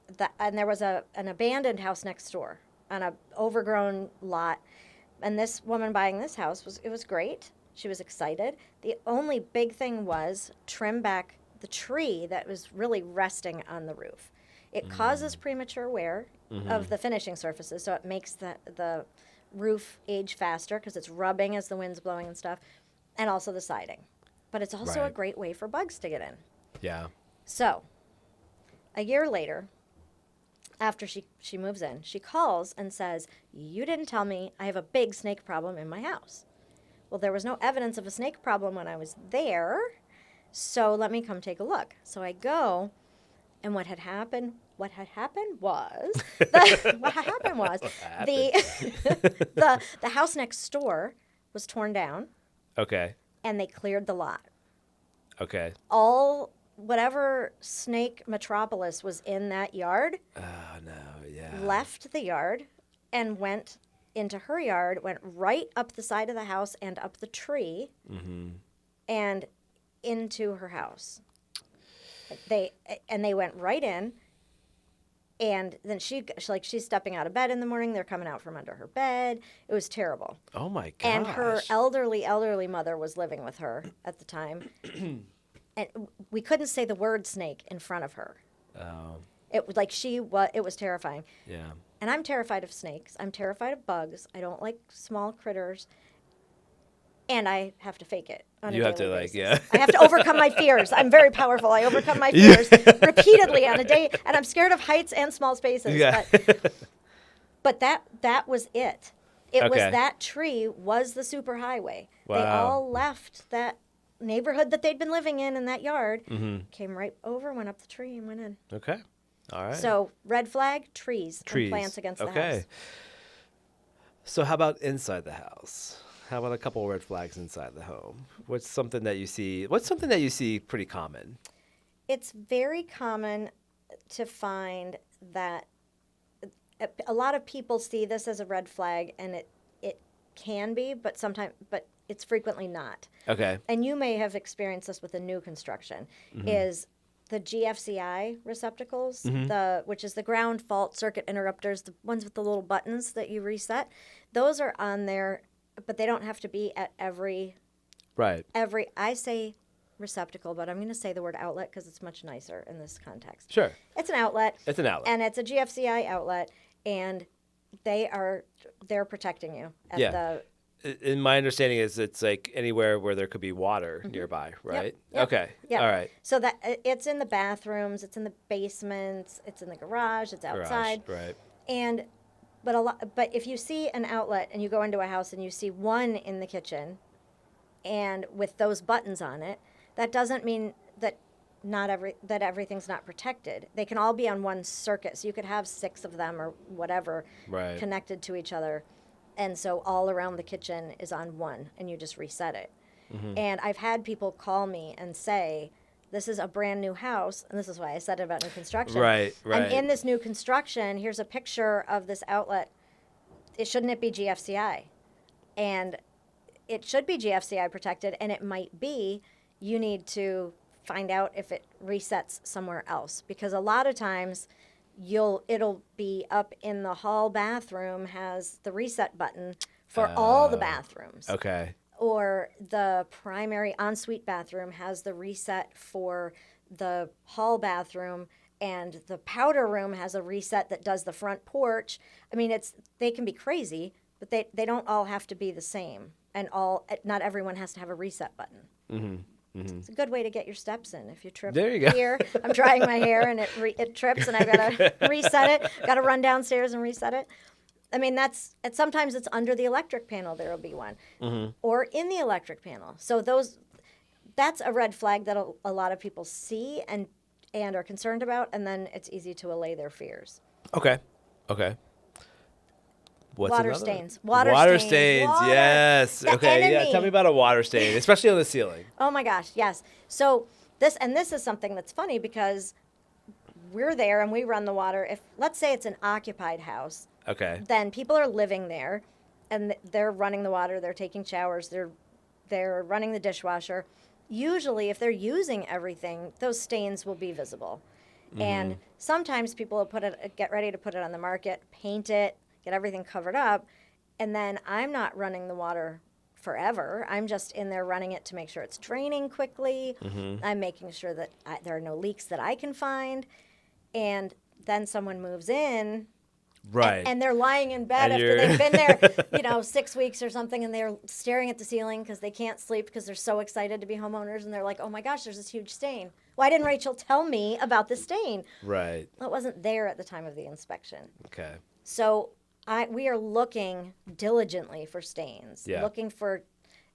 there was an abandoned house next door on an overgrown lot. And this woman buying this house it was great. She was excited. The only big thing was trim back the tree that was really resting on the roof. It causes premature wear of the finishing surfaces, so it makes the roof age faster because it's rubbing as the wind's blowing and stuff, and also the siding. But it's also a Right. great way for bugs to get in. Yeah. So, a year later, after she moves in, she calls and says, "You didn't tell me I have a big snake problem in my house." Well, there was no evidence of a snake problem when I was there, so let me come take a look. So I go, and what had happened was the house next door was torn down, Okay. and they cleared the lot. Okay. All whatever snake metropolis was in that yard Oh no. Yeah. left the yard and went into her yard, went right up the side of the house and up the tree, and into her house. They went right in, and then she's stepping out of bed in the morning. They're coming out from under her bed. It was terrible. Oh my gosh. And her elderly mother was living with her at the time. And we couldn't say the word snake in front of her. Oh. It was terrifying. Yeah. And I'm terrified of snakes. I'm terrified of bugs. I don't like small critters. And I have to fake it on You a have daily to basis. yeah. I have to overcome my fears. I'm very powerful. I overcome my fears repeatedly on a day, and I'm scared of heights and small spaces. Yeah. But that was it. It was Okay. that tree was the superhighway. They Wow. all left that neighborhood that they'd been living in that yard, came right over, went up the tree, and went in. Okay. All right. So red flag, trees. Trees. And plants against the Okay. house. So how about inside the house? How about a couple red flags inside the home? What's something that you see pretty common? It's very common to find that a lot of people see this as a red flag, and it can be, but it's frequently not. Okay. And you may have experienced this with a new construction, is the GFCI receptacles, which is the ground fault circuit interrupters, the ones with the little buttons that you reset. Those are on there, but they don't have to be at every, Right. I say receptacle, but I'm going to say the word outlet because it's much nicer in this context. Sure. It's an outlet. It's an outlet. And it's a GFCI outlet, and they're protecting you at Yeah. In my understanding is it's like anywhere where there could be water nearby, right? Yep. Okay. Yep. All right. So that it's in the bathrooms, it's in the basements, it's in the garage, it's outside. Garage, right. And but if you see an outlet and you go into a house and you see one in the kitchen and with those buttons on it, that doesn't mean that that everything's not protected. They can all be on one circuit. So you could have 6 of them or whatever Right. connected to each other. And so all around the kitchen is on one, and you just reset it. And I've had people call me and say, this is a brand new house, and this is why I said it about new construction. Right. And in this new construction, here's a picture of this outlet. Shouldn't it be GFCI? And it should be GFCI protected, and it might be. You need to find out if it resets somewhere else, because a lot of times it'll be up in the hall bathroom has the reset button for all the bathrooms. Okay. Or the primary ensuite bathroom has the reset for the hall bathroom, and the powder room has a reset that does the front porch. I mean, they can be crazy, but they don't all have to be the same, and not everyone has to have a reset button. It's a good way to get your steps in. If you trip There you go. here, I'm drying my hair and it trips and I gotta reset it. Gotta run downstairs and reset it. I mean, sometimes it's under the electric panel. There will be one, or in the electric panel. So that's a red flag that a lot of people see and are concerned about, and then it's easy to allay their fears. Okay. What's water another? stains. Water stains. Yes. The okay. enemy. Yeah. Tell me about a water stain, especially on the ceiling. Oh my gosh. Yes. So this is something that's funny because we're there and we run the water. If let's say it's an occupied house, Okay. then people are living there, and they're running the water. They're taking showers. They're running the dishwasher. Usually, if they're using everything, those stains will be visible. And sometimes people will get ready to put it on the market, paint it, get everything covered up, and then I'm not running the water forever. I'm just in there running it to make sure it's draining quickly. I'm making sure that there are no leaks that I can find. And then someone moves in. Right. And they're lying in bed after they've been there, 6 weeks or something, and they're staring at the ceiling because they can't sleep because they're so excited to be homeowners, and they're like, oh my gosh, there's this huge stain. Why didn't Rachel tell me about the stain? Right. Well, it wasn't there at the time of the inspection. Okay. So we are looking diligently for stains, looking for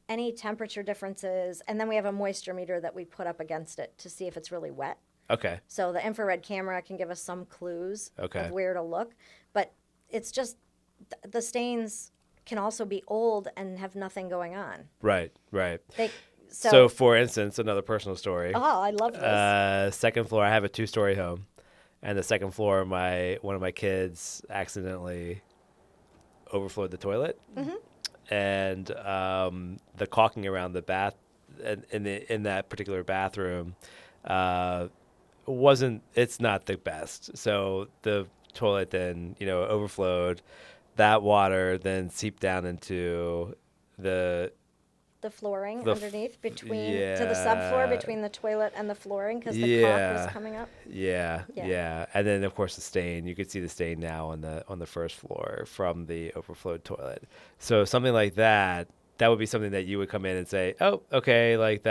any temperature differences, and then we have a moisture meter that we put up against it to see if it's really wet. Okay. So the infrared camera can give us some clues of where to look. But it's just the stains can also be old and have nothing going on. Right. So for instance, another personal story. Oh, I love this. Second floor, I have a 2-story home. And the second floor, one of my kids accidentally overflowed the toilet. And the caulking around the bath in that particular bathroom it's not the best. So the toilet then, overflowed. That water then seeped down into the flooring underneath to the subfloor between the toilet and the flooring because the caulk was coming up. Yeah. And then of course the stain. You could see the stain now on the first floor from the overflowed toilet. So something like that would be something that you would come in and say, oh, okay, like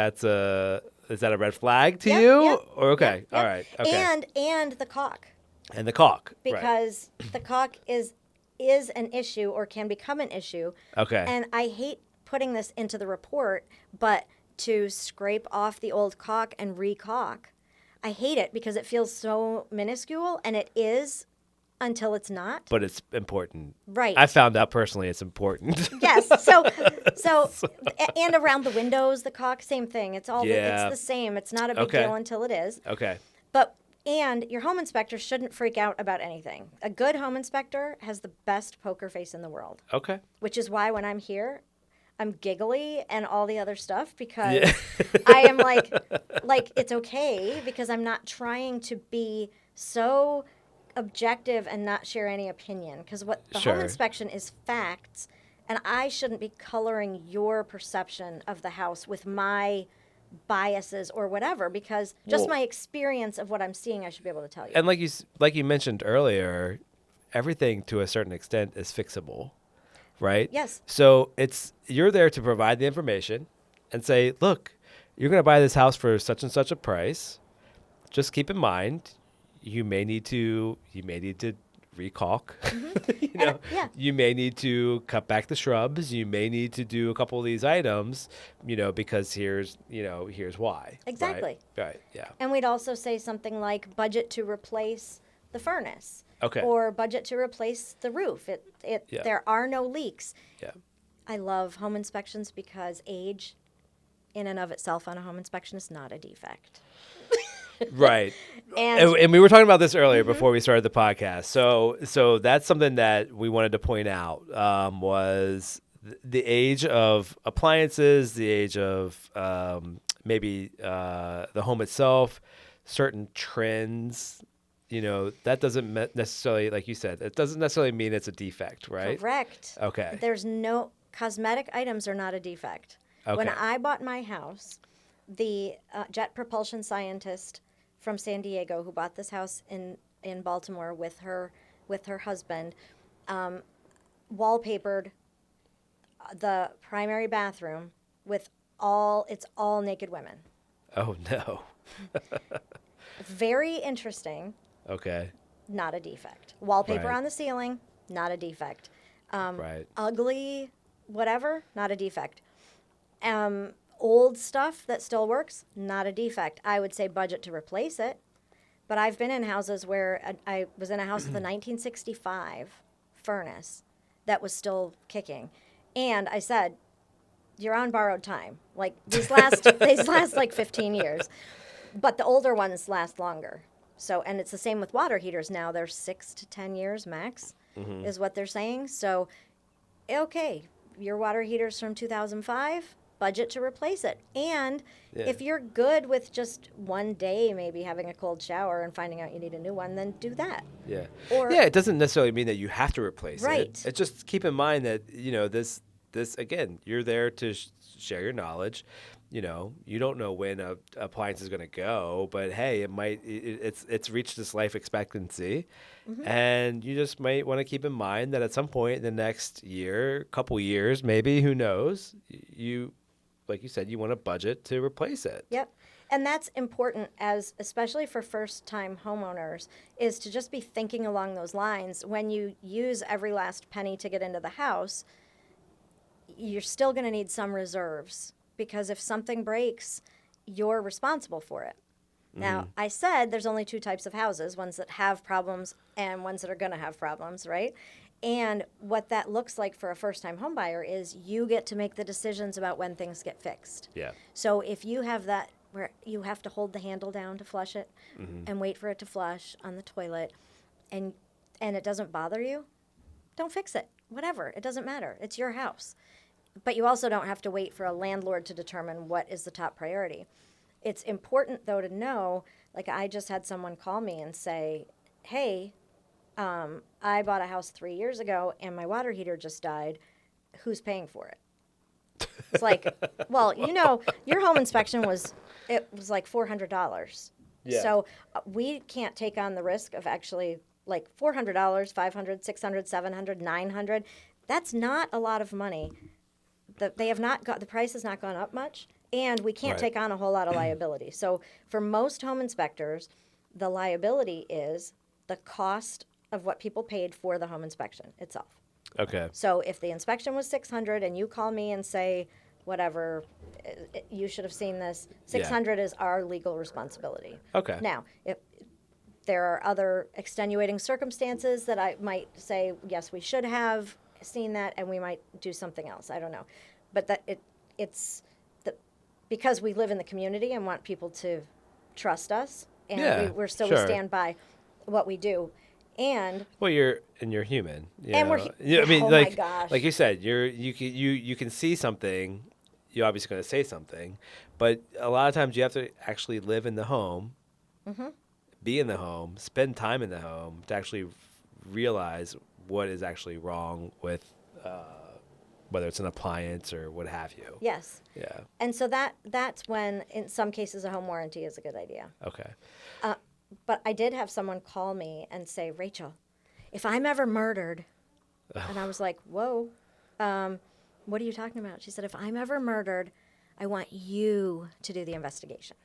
is that a red flag to you? Yeah. Or okay, all right, okay. And the caulk. And the caulk, because the caulk is an issue or can become an issue. Okay. And I hate putting this into the report, but to scrape off the old caulk and re-caulk, I hate it because it feels so minuscule, and it is until it's not. But it's important. Right. I found out personally it's important. Yes. So and around the windows, the caulk, same thing. It's all it's the same. It's not a big deal until it is. Okay. And your home inspector shouldn't freak out about anything. A good home inspector has the best poker face in the world. Okay. Which is why when I'm here, I'm giggly and all the other stuff because I am like it's okay because I'm not trying to be so objective and not share any opinion because what the home inspection is facts, and I shouldn't be coloring your perception of the house with my biases or whatever because just my experience of what I'm seeing I should be able to tell you. And like you mentioned earlier, everything to a certain extent is fixable, right? Yes. So you're there to provide the information and say, look, you're going to buy this house for such and such a price. Just keep in mind you may need to re-caulk. You may need to cut back the shrubs. You may need to do a couple of these items, because here's why. Exactly. Right. Yeah. And we'd also say something like budget to replace the furnace. Okay. Or budget to replace the roof. There are no leaks. Yeah. I love home inspections because age in and of itself on a home inspection is not a defect. Right. And we were talking about this earlier before we started the podcast. So that's something that we wanted to point out was the age of appliances, the age of maybe the home itself, certain trends. That doesn't necessarily, like you said, it doesn't necessarily mean it's a defect, right? Correct. Okay. There's no cosmetic items are not a defect. Okay. When I bought my house, the jet propulsion scientist from San Diego who bought this house in Baltimore with her husband wallpapered the primary bathroom with all naked women. Oh, no. Very interesting, Okay. not a defect. Wallpaper Right. on the ceiling, not a defect. Right. Ugly, whatever, not a defect. Old stuff that still works, not a defect. I would say budget to replace it. But I've been in houses where I was in a house with a 1965 furnace that was still kicking. And I said, you're on borrowed time. Like these last like 15 years. But the older ones last longer. So, and it's the same with water heaters now. They're 6 to 10 years max, is what they're saying. So, okay, your water heater's from 2005, budget to replace it. And Yeah. if you're good with just one day maybe having a cold shower and finding out you need a new one, then do that. Yeah. Or- yeah, it doesn't necessarily mean that you have to replace Right. it. It's just keep in mind that, this again, you're there to share your knowledge. You don't know when a appliance is going to go, but hey, it's reached its life expectancy, and you just might want to keep in mind that at some point in the next year, couple years, maybe, who knows, you, like you said, you want a budget to replace it. Yep. And that's important, especially for first-time homeowners, is to just be thinking along those lines. When you use every last penny to get into the house, you're still going to need some reserves, because if something breaks, you're responsible for it. Now, I said there's only two types of houses, ones that have problems and ones that are going to have problems, right? And what that looks like for a first-time home buyer is you get to make the decisions about when things get fixed. Yeah. So if you have that where you have to hold the handle down to flush it and wait for it to flush on the toilet, and it doesn't bother you, don't fix it. Whatever. It doesn't matter. It's your house. But you also don't have to wait for a landlord to determine what is the top priority. It's important, though, to know, like I just had someone call me and say, hey, I bought a house 3 years ago and my water heater just died. Who's paying for it? It's like, well, your home inspection was like $400. Yeah. So we can't take on the risk of actually like $400, $500, $600, $700, $900. That's not a lot of money. The price has not gone up much, and we can't Right. take on a whole lot of liability. So for most home inspectors, the liability is the cost of what people paid for the home inspection itself. Okay. So if the inspection was $600 and you call me and say, whatever, you should have seen this, $600 is our legal responsibility. Okay. Now, if there are other extenuating circumstances that I might say, yes, we should have seen that, and we might do something else. I don't know. But because we live in the community and want people to trust us, and Yeah, we sure. stand by what we do. And Well, you're human. And we're I mean, oh my like gosh. like you said, you can see something. You're obviously going to say something, but a lot of times you have to actually live in the home, be in the home, spend time in the home to actually realize what is actually wrong with whether it's an appliance or what have you. yes. Yeah. And so that's when, in some cases, a home warranty is a good idea. Okay. But I did have someone call me and say, Rachel, if I'm ever murdered, and I was like, whoa, what are you talking about? She said, if I'm ever murdered, I want you to do the investigation.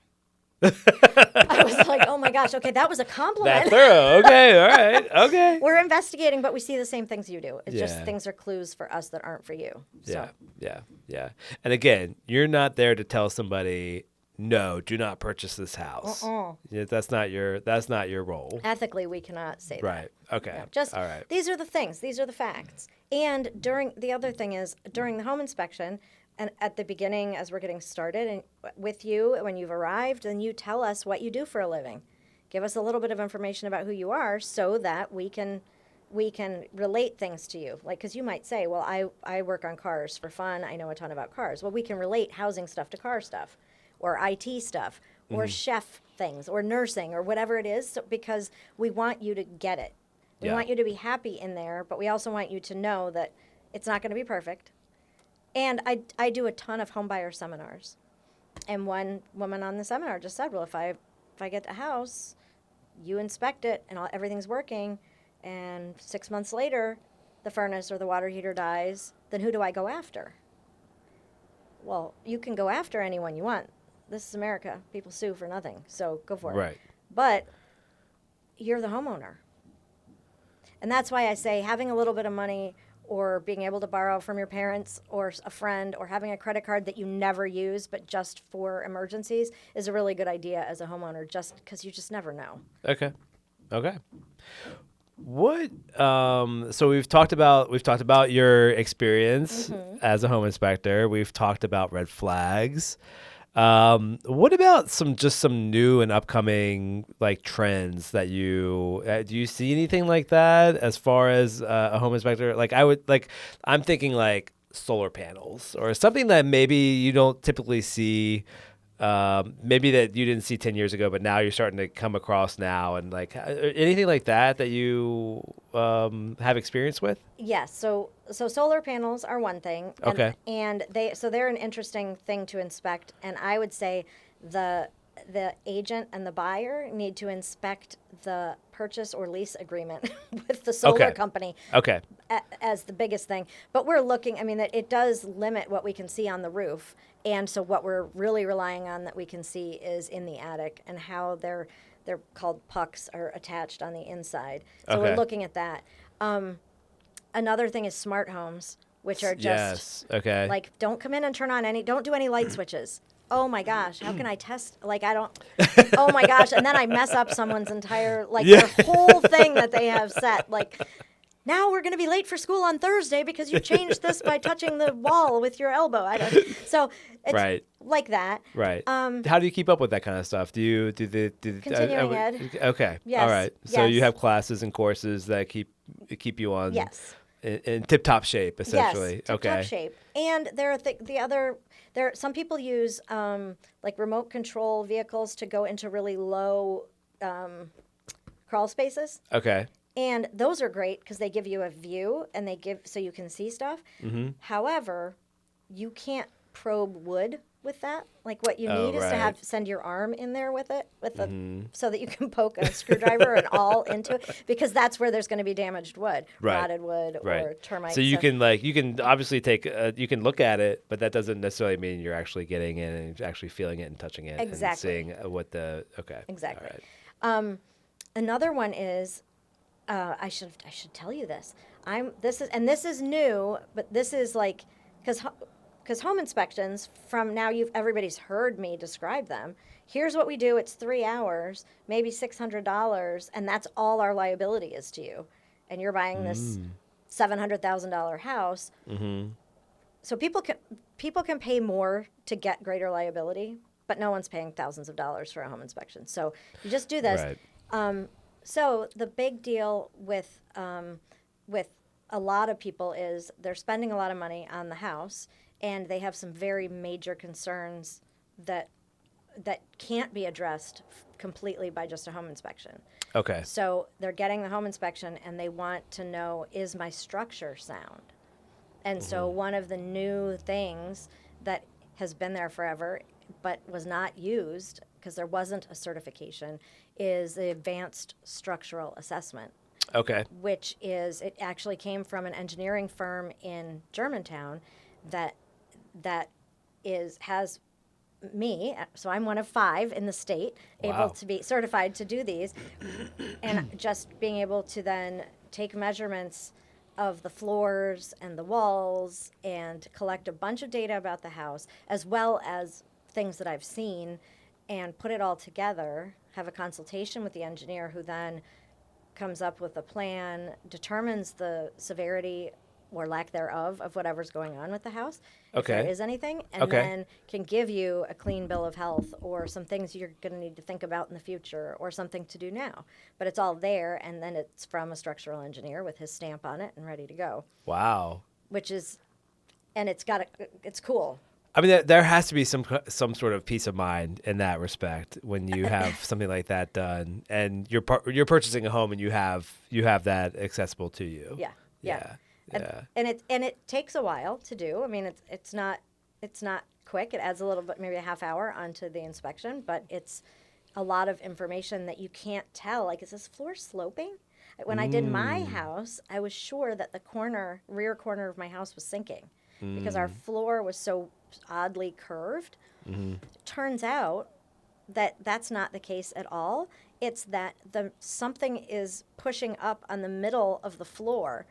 I was like, oh my gosh, okay, that was a compliment. That thorough. Okay. All right. Okay. We're investigating, but we see the same things you do. It's Yeah. just things are clues for us that aren't for you. So. Yeah. And again, you're not there to tell somebody, no, do not purchase this house. Yeah, that's not your role. Ethically, we cannot say that. Right. Okay. No, just all right. these are the things. These are the facts. And during the home inspection, and at the beginning, as we're getting started, and with you when you've arrived, then you tell us what you do for a living. Give us a little bit of information about who you are, so that we can relate things to you. Like, because you might say, well, I work on cars for fun. I know a ton about cars. Well, we can relate housing stuff to car stuff, or IT stuff, or chef things, or nursing, or whatever it is, because we want you to get it. We Yeah. want you to be happy in there, but we also want you to know that it's not going to be perfect. And I do a ton of homebuyer seminars. And one woman on the seminar just said, well, if I get a house, you inspect it, and everything's working, and 6 months later, the furnace or the water heater dies, then who do I go after? Well, you can go after anyone you want. this is America. People sue for nothing, so go for it. Right. But you're the homeowner. And that's why I say having a little bit of money or being able to borrow from your parents or a friend or having a credit card that you never use but just for emergencies is a really good idea as a homeowner, just because you just never know. Okay. What so we've talked about your experience as a home inspector. We've talked about red flags. What about some new and upcoming like trends that you do you see anything like that as far as a home inspector? Like I'm thinking like solar panels or something that maybe you don't typically see. Maybe that you didn't see 10 years ago, but now you're starting to come across now, and like anything like that you have experience with? Yes. So solar panels are one thing. Okay. And they're an interesting thing to inspect. And I would say the agent and the buyer need to inspect the purchase or lease agreement with the solar company. Okay. As the biggest thing. But we're looking, I mean, that it does limit what we can see on the roof. And so what we're really relying on that we can see is in the attic and how they're called pucks are attached on the inside. So we're looking at that. Another thing is smart homes, which are just like, don't come in and don't do any light switches. Oh my gosh, how can I test? Like, I don't, oh my gosh. And then I mess up someone's entire, their whole thing that they have set. Like, now we're going to be late for school on Thursday because you changed this by touching the wall with your elbow. So it's like that. Right. How do you keep up with that kind of stuff? Do you do the continuing ed? Okay. Yes. All right. So yes. you have classes and courses that keep you on yes. in tip-top shape, essentially. Yes, tip-top shape. And some people use like remote control vehicles to go into really low crawl spaces. Okay. And those are great because they give you a view and so you can see stuff. Mm-hmm. However, you can't probe wood with that. Like what you need is to send your arm in there with it, so that you can poke a screwdriver and all into it, because that's where there's going to be damaged wood, rotted wood, or termites. So you can obviously you can look at it, but that doesn't necessarily mean you're actually getting in and actually feeling it and touching it and seeing what the exactly. All right. Another one is. I should tell you this. This is new, but this is like because home inspections from now everybody's heard me describe them. Here's what we do. It's 3 hours, maybe $600, and that's all our liability is to you. And you're buying this $700,000 house. Mm-hmm. So people can pay more to get greater liability, but no one's paying thousands of dollars for a home inspection. So you just do this. Right. So the big deal with a lot of people is they're spending a lot of money on the house, and they have some very major concerns that can't be addressed completely by just a home inspection. Okay. So they're getting the home inspection, and they want to know, is my structure sound? And so one of the new things that has been there forever but was not used because there wasn't a certification is the advanced structural assessment. Okay. It actually came from an engineering firm in Germantown that has me, so I'm one of 5 in the state, able to be certified to do these, and just being able to then take measurements of the floors and the walls and collect a bunch of data about the house, as well as things that I've seen, and put it all together, have a consultation with the engineer who then comes up with a plan, determines the severity or lack thereof of whatever's going on with the house, if there is anything, and then can give you a clean bill of health or some things you're going to need to think about in the future or something to do now. But it's all there, and then it's from a structural engineer with his stamp on it and ready to go. Wow. It's cool. I mean, there has to be some sort of peace of mind in that respect when you have something like that done, and you're purchasing a home and you have that accessible to you. Yeah. And it takes a while to do. I mean, it's not quick. It adds a little bit, maybe a half hour onto the inspection, but it's a lot of information that you can't tell. Like, is this floor sloping? When I did my house, I was sure that the rear corner of my house was sinking. because our floor was so oddly curved. Turns out that that's not the case at all. It's that something is pushing up on the middle of the floor.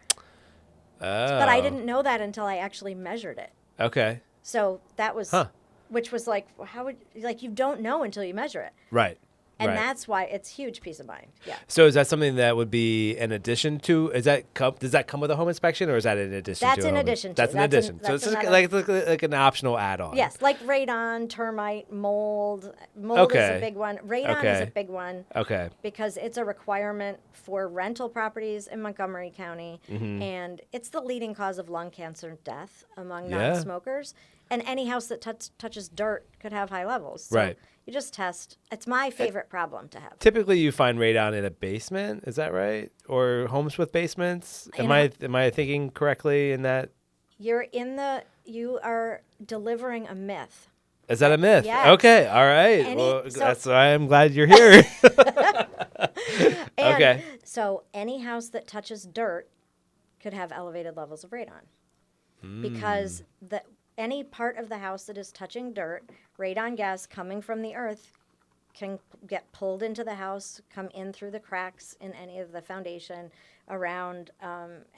But I didn't know that until I actually measured it. Okay. So that was, which was like, you don't know until you measure it. Right. And that's why it's huge peace of mind. Yeah. So is that something that would be in addition to? Does that come with a home inspection, or is that in addition? That's to in addition. That's in addition. So it's like an optional add-on. Yes, like radon, termite, mold. Mold is a big one. Radon is a big one. Okay. Because it's a requirement for rental properties in Montgomery County, and it's the leading cause of lung cancer death among non-smokers. And any house that touches dirt could have high levels. So right. You just test. It's my favorite problem to have. Typically, you find radon in a basement. Is that right? Or homes with basements? Am I thinking correctly in that? You are delivering a myth. Is that a myth? Yes. Okay. All right. That's why I'm glad you're here. Okay. So any house that touches dirt could have elevated levels of radon. Because any part of the house that is touching dirt, radon gas coming from the earth can get pulled into the house, come in through the cracks in any of the foundation, around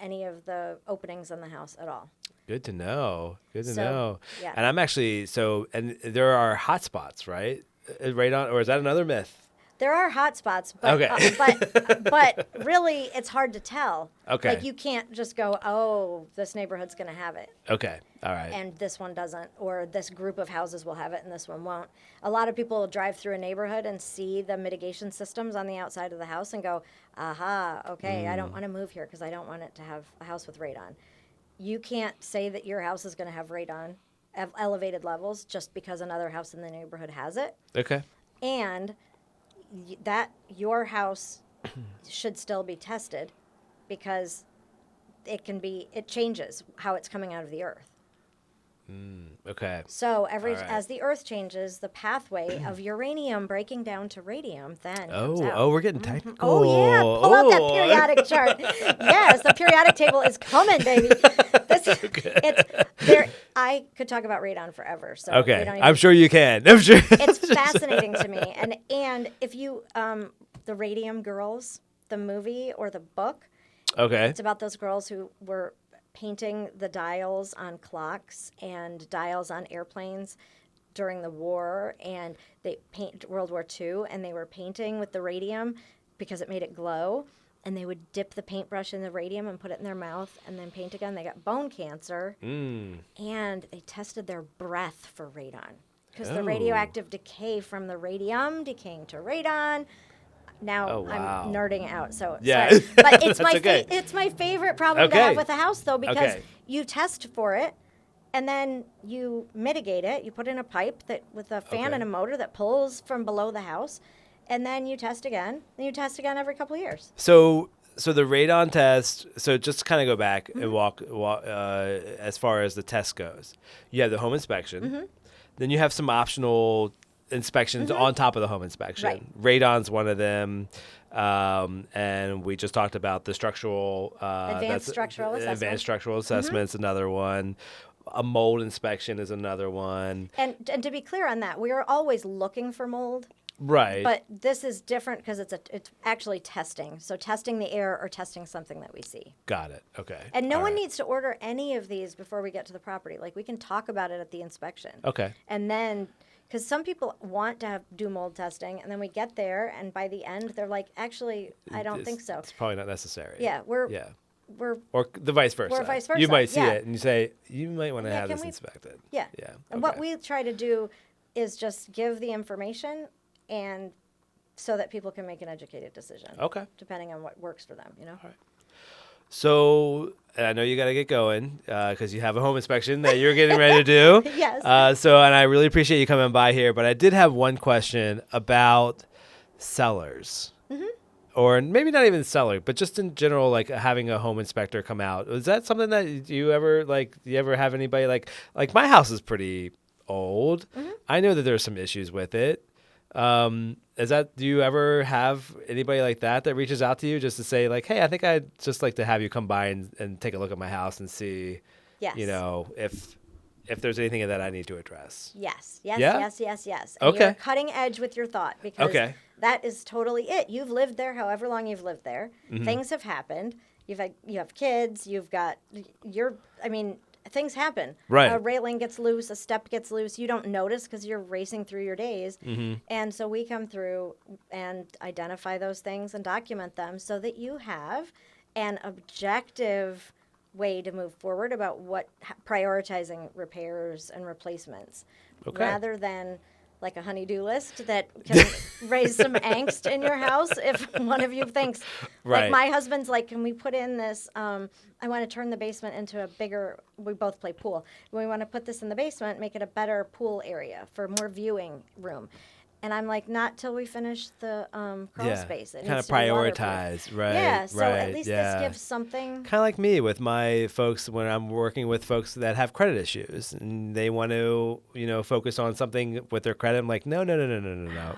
any of the openings in the house at all. Good to know. Good to know. Yeah. And I'm actually and there are hot spots, right? Radon, or is that another myth? There are hot spots, but but really, it's hard to tell. Okay. Like, you can't just go, oh, this neighborhood's going to have it. Okay. All right. And this one doesn't, or this group of houses will have it and this one won't. A lot of people will drive through a neighborhood and see the mitigation systems on the outside of the house and go, aha, okay, I don't want to move here because I don't want it to have a house with radon. You can't say that your house is going to have radon, have elevated levels, just because another house in the neighborhood has it. Okay. And that your house should still be tested, because it changes how it's coming out of the earth. Okay. So as the earth changes, the pathway of uranium breaking down to radium then comes out. We're getting technical. Oh yeah, pull out that periodic chart. Yes, the periodic table is coming, baby. I could talk about radon forever. So okay, I'm sure you can. I'm sure. It's fascinating to me, and if you the Radium Girls, the movie or the book, it's about those girls who were painting the dials on clocks and dials on airplanes during the war, and World War II, and they were painting with the radium because it made it glow, and they would dip the paintbrush in the radium and put it in their mouth and then paint again. They got bone cancer, and they tested their breath for radon, because the radioactive decay from the radium decaying to radon. Now I'm nerding out, so sorry. But it's it's my favorite problem to have with a house, though, because you test for it, and then you mitigate it. You put in a pipe with a fan and a motor that pulls from below the house, and then you test again. And you test again every couple of years. So the radon test. So just to kind of go back and walk as far as the test goes. You have the home inspection. Then you have some optional inspections on top of the home inspection. Right. Radon's one of them, and we just talked about the structural advanced structural assessment's another one. A mold inspection is another one. And to be clear on that, we are always looking for mold. Right. But this is different because it's actually testing. So testing the air or testing something that we see. Got it. Okay. And no one needs to order any of these before we get to the property. Like, we can talk about it at the inspection. Okay. And then, because some people want to do mold testing, and then we get there, and by the end, they're like, actually, I don't think so. It's probably not necessary. Yeah, we're or the vice versa. Or vice versa. You might see it and you say, you might want to have this inspected. Yeah. Yeah. And what we try to do is just give the information, and so that people can make an educated decision. Okay. Depending on what works for them, you know? All right. So, I know you got to get going because you have a home inspection that you're getting ready to do. Yes. And I really appreciate you coming by here, but I did have one question about sellers. Or maybe not even seller, but just in general, like having a home inspector come out. Is that something that you ever have anybody like my house is pretty old. I know that there's some issues with it. Do you ever have anybody like that reaches out to you just to say like, hey, I think I'd just like to have you come by and take a look at my house and see Yes. If there's anything that I need to address. Yes. Yes. Yeah? Yes. Yes. Yes. And Okay. you're cutting edge with your thought because Okay. that is totally it. You've lived there however long you've lived there. Mm-hmm. Things have happened. You have kids. Things happen. Right. A railing gets loose. A step gets loose. You don't notice because you're racing through your days. Mm-hmm. And so we come through and identify those things and document them so that you have an objective way to move forward about prioritizing repairs and replacements rather than like a honey-do list that can raise some angst in your house if one of you thinks, like my husband's like, can we put in this, I want to turn the basement into a bigger, we both play pool. We want to put this in the basement, make it a better pool area for more viewing room. And I'm like, not till we finish the crawl space. It kind needs of to be prioritize, right? Yeah, so right, at least this gives something. Kind of like me with my folks when I'm working with folks that have credit issues and they want to, focus on something with their credit. I'm like, no.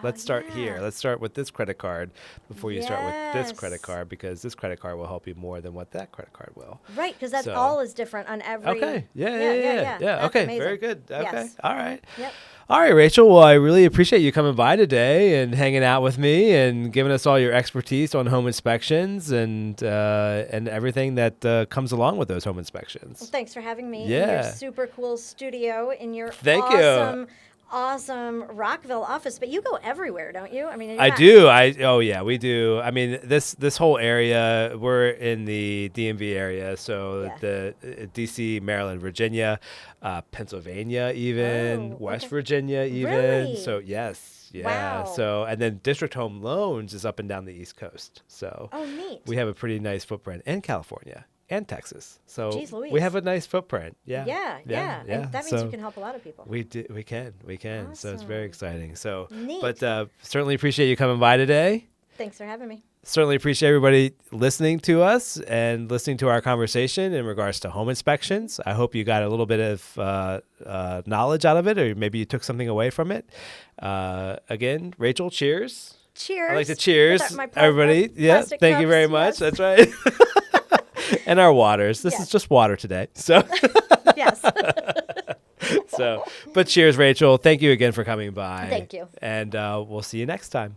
Let's start here. Let's start with this credit card before you start with this credit card because this credit card will help you more than what that credit card will. Right, because that's all is different on every. Okay. Yeah. Okay. Amazing. Very good. Okay. Yes. All right. Yep. All right, Rachel. Well, I really appreciate you coming by today and hanging out with me and giving us all your expertise on home inspections and everything that comes along with those home inspections. Well, thanks for having me Yeah. in your super cool studio in your awesome Rockville office. But you go everywhere, don't you? I mean, I do. We do. I mean, this whole area, we're in the DMV area, so the DC, Maryland, Virginia, Pennsylvania, even West Virginia, even. Really? So yes, yeah. Wow. So and then District Home Loans is up and down the East Coast. So neat. we have a pretty nice footprint in California and Texas. So Jeez Louise. we have a nice footprint. Yeah. Yeah. And that means you can help a lot of people. We can. Awesome. So it's very exciting. So, neat. But certainly appreciate you coming by today. Thanks for having me. Certainly appreciate everybody listening to us and listening to our conversation in regards to home inspections. I hope you got a little bit of knowledge out of it, or maybe you took something away from it. Again, Rachel, cheers. Cheers. I'd like to cheers, my everybody. Yeah, thank you very much. That's right. And our waters. This is just water today. So yes. But cheers, Rachel. Thank you again for coming by. Thank you. And we'll see you next time.